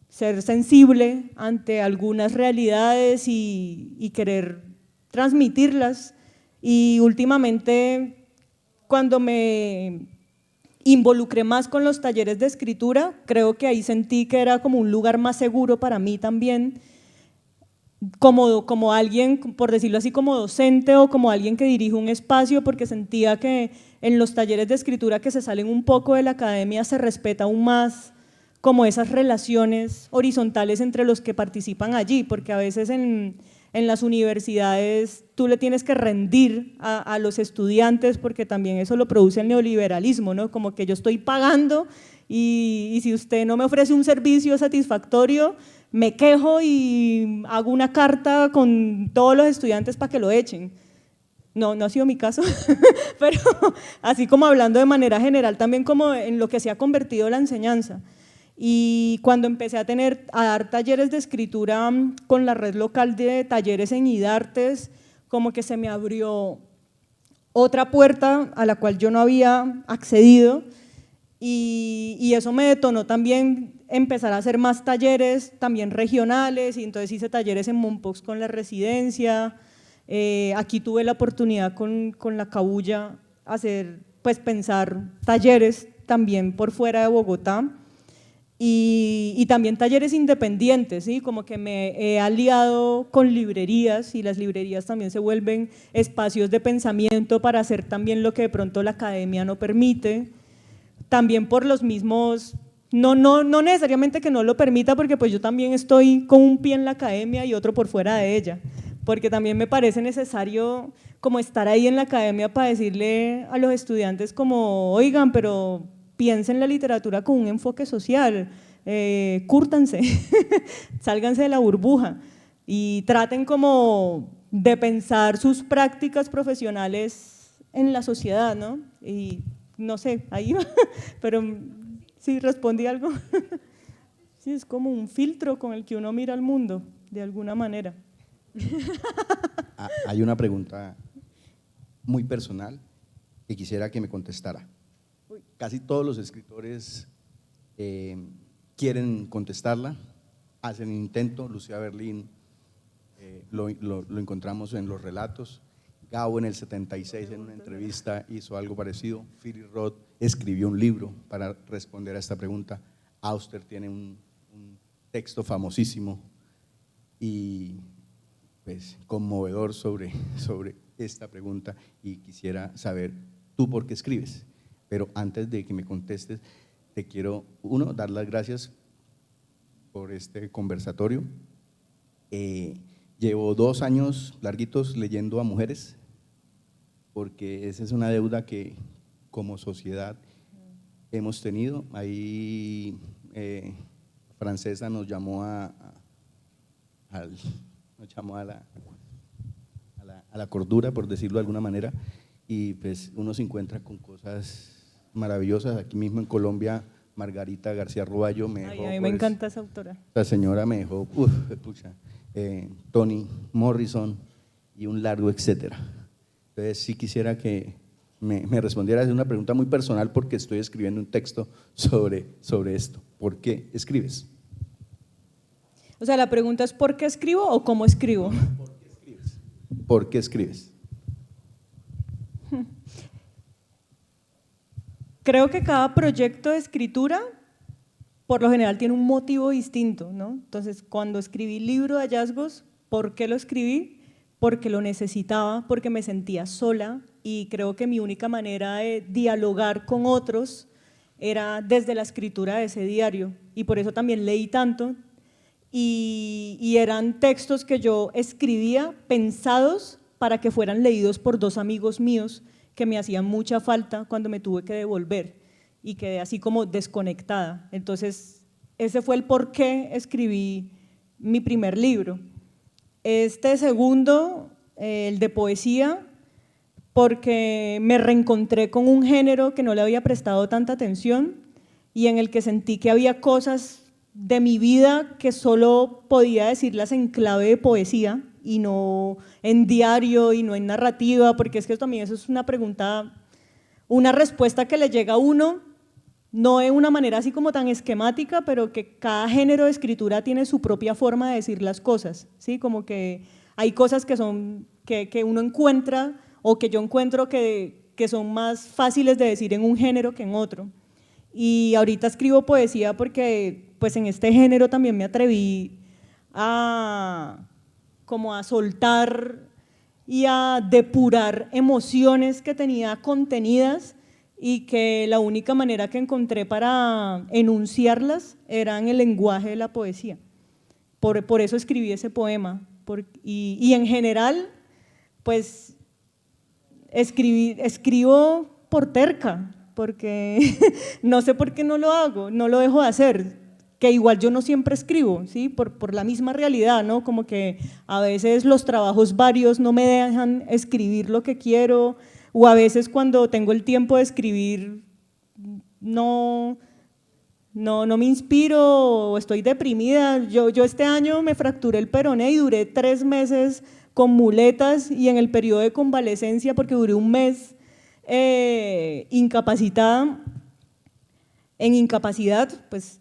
ser sensible ante algunas realidades y querer transmitirlas. Y últimamente, cuando me involucré más con los talleres de escritura, creo que ahí sentí que era como un lugar más seguro para mí también, como alguien, por decirlo así, como docente o como alguien que dirige un espacio, porque sentía que en los talleres de escritura que se salen un poco de la academia se respeta aún más como esas relaciones horizontales entre los que participan allí, porque a veces en las universidades tú le tienes que rendir a los estudiantes, porque también eso lo produce el neoliberalismo, ¿no? Como que yo estoy pagando y si usted no me ofrece un servicio satisfactorio, me quejo y hago una carta con todos los estudiantes para que lo echen. No ha sido mi caso, pero así como hablando de manera general, también como en lo que se ha convertido la enseñanza. Y cuando empecé a dar talleres de escritura con la red local de talleres en IDARTES, como que se me abrió otra puerta a la cual yo no había accedido, y eso me detonó también empezar a hacer más talleres, también regionales, y entonces hice talleres en Mompox con la residencia. Aquí tuve la oportunidad con la Cabuya pensar talleres también por fuera de Bogotá. Y también talleres independientes, ¿sí? Como que me he aliado con librerías, y las librerías también se vuelven espacios de pensamiento para hacer también lo que de pronto la academia no permite, también por los mismos, no necesariamente que no lo permita, porque pues yo también estoy con un pie en la academia y otro por fuera de ella, porque también me parece necesario como estar ahí en la academia para decirle a los estudiantes como, oigan, pero piensen la literatura con un enfoque social, cúrtanse, sálganse de la burbuja y traten como de pensar sus prácticas profesionales en la sociedad, ¿no? Y no sé, ahí va, pero sí, respondí algo. Sí, es como un filtro con el que uno mira al mundo, de alguna manera. Hay una pregunta muy personal que quisiera que me contestara. Casi todos los escritores quieren contestarla, hacen intento. Lucía Berlín lo encontramos en los relatos. Gabo en el 76 en una entrevista hizo algo parecido. Philip Roth escribió un libro para responder a esta pregunta. Auster tiene un texto famosísimo y pues conmovedor sobre esta pregunta, y quisiera saber tú por qué escribes. Pero antes de que me contestes, te quiero, uno, dar las gracias por este conversatorio. Llevo 2 años larguitos leyendo a mujeres, porque esa es una deuda que como sociedad hemos tenido. Ahí Francesa nos llamó a la cordura, por decirlo de alguna manera, y pues uno se encuentra con cosas maravillosas. Aquí mismo en Colombia, Margarita García Roballo me dejó… A mí me encanta esa autora. La señora me dejó, Toni Morrison y un largo etcétera. Entonces sí quisiera que me respondieras. Es una pregunta muy personal porque estoy escribiendo un texto sobre esto. ¿Por qué escribes? O sea, la pregunta es ¿por qué escribo o cómo escribo? ¿Por qué escribes? Creo que cada proyecto de escritura, por lo general, tiene un motivo distinto, ¿no? Entonces, cuando escribí el libro de hallazgos, ¿por qué lo escribí? Porque lo necesitaba, porque me sentía sola y creo que mi única manera de dialogar con otros era desde la escritura de ese diario, y por eso también leí tanto. Y eran textos que yo escribía pensados para que fueran leídos por 2 amigos míos que me hacían mucha falta cuando me tuve que devolver y quedé así como desconectada. Entonces, ese fue el por qué escribí mi primer libro. Este segundo, el de poesía, porque me reencontré con un género que no le había prestado tanta atención y en el que sentí que había cosas de mi vida que solo podía decirlas en clave de poesía y no en diario y no en narrativa, porque es que también eso es una pregunta, una respuesta que le llega a uno, no de una manera así como tan esquemática, pero que cada género de escritura tiene su propia forma de decir las cosas, ¿sí? Como que hay cosas que uno encuentra o que yo encuentro que son más fáciles de decir en un género que en otro. Y ahorita escribo poesía porque pues en este género también me atreví como a soltar y a depurar emociones que tenía contenidas y que la única manera que encontré para enunciarlas era en el lenguaje de la poesía. Por eso escribí ese poema. Y en general, pues escribo por terca, porque no sé por qué no lo hago, no lo dejo de hacer, que igual yo no siempre escribo, ¿sí? Por la misma realidad, ¿no? Como que a veces los trabajos varios no me dejan escribir lo que quiero, o a veces cuando tengo el tiempo de escribir no me inspiro o estoy deprimida. Yo este año me fracturé el peroné y duré 3 meses con muletas y en el periodo de convalecencia, porque duré 1 mes incapacitada. En incapacidad, pues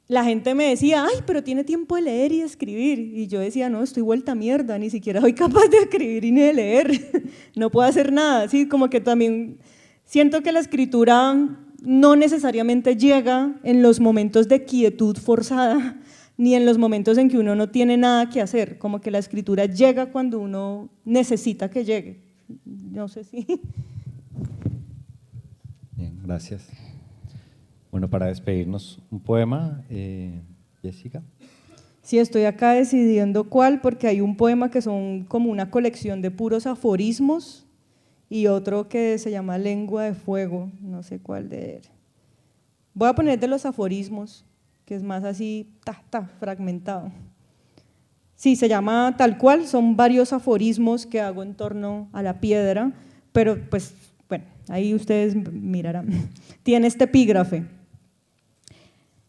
la gente me decía, ay, pero tiene tiempo de leer y de escribir, y yo decía, no, estoy vuelta mierda, ni siquiera soy capaz de escribir y ni de leer, no puedo hacer nada, ¿sí? Como que también siento que la escritura no necesariamente llega en los momentos de quietud forzada, ni en los momentos en que uno no tiene nada que hacer, como que la escritura llega cuando uno necesita que llegue, no sé si… Bien, gracias. Bueno, para despedirnos, un poema, Jessica. Sí, estoy acá decidiendo cuál, porque hay un poema que son como una colección de puros aforismos y otro que se llama Lengua de Fuego, no sé cuál de él. Voy a poner de los aforismos, que es más así, fragmentado. Sí, se llama tal cual, son varios aforismos que hago en torno a la piedra, pero pues, bueno, ahí ustedes mirarán. Tiene este epígrafe: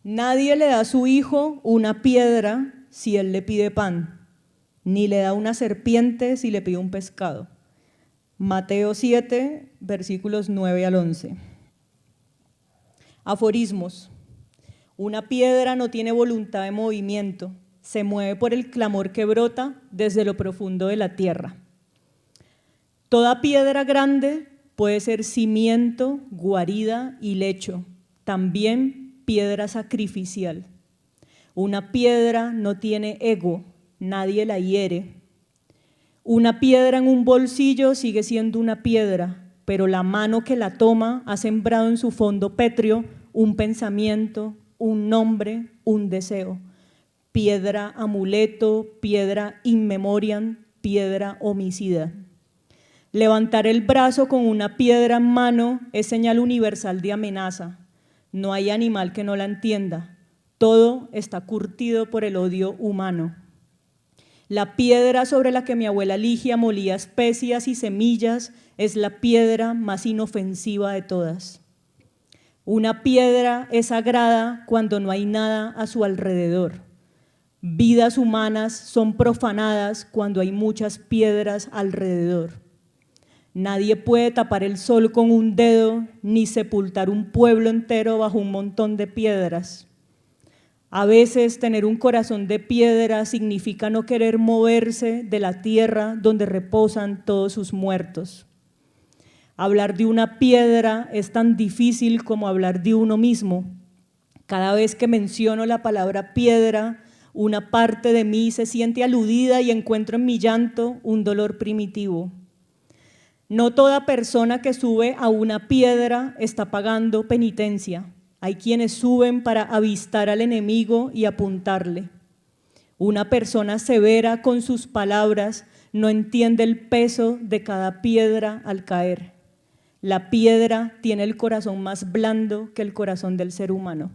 nadie le da a su hijo una piedra si él le pide pan, ni le da una serpiente si le pide un pescado. Mateo 7, versículos 9 al 11. Aforismos. Una piedra no tiene voluntad de movimiento, se mueve por el clamor que brota desde lo profundo de la tierra. Toda piedra grande puede ser cimiento, guarida y lecho, también piedra sacrificial. Una piedra no tiene ego, nadie la hiere. Una piedra en un bolsillo sigue siendo una piedra, pero la mano que la toma ha sembrado en su fondo pétreo un pensamiento, un nombre, un deseo. Piedra amuleto, piedra in memoriam, piedra homicida. Levantar el brazo con una piedra en mano es señal universal de amenaza. No hay animal que no la entienda. Todo está curtido por el odio humano. La piedra sobre la que mi abuela Ligia molía especias y semillas es la piedra más inofensiva de todas. Una piedra es sagrada cuando no hay nada a su alrededor. Vidas humanas son profanadas cuando hay muchas piedras alrededor. Nadie puede tapar el sol con un dedo ni sepultar un pueblo entero bajo un montón de piedras. A veces tener un corazón de piedra significa no querer moverse de la tierra donde reposan todos sus muertos. Hablar de una piedra es tan difícil como hablar de uno mismo. Cada vez que menciono la palabra piedra, una parte de mí se siente aludida y encuentro en mi llanto un dolor primitivo. No toda persona que sube a una piedra está pagando penitencia. Hay quienes suben para avistar al enemigo y apuntarle. Una persona severa con sus palabras no entiende el peso de cada piedra al caer. La piedra tiene el corazón más blando que el corazón del ser humano.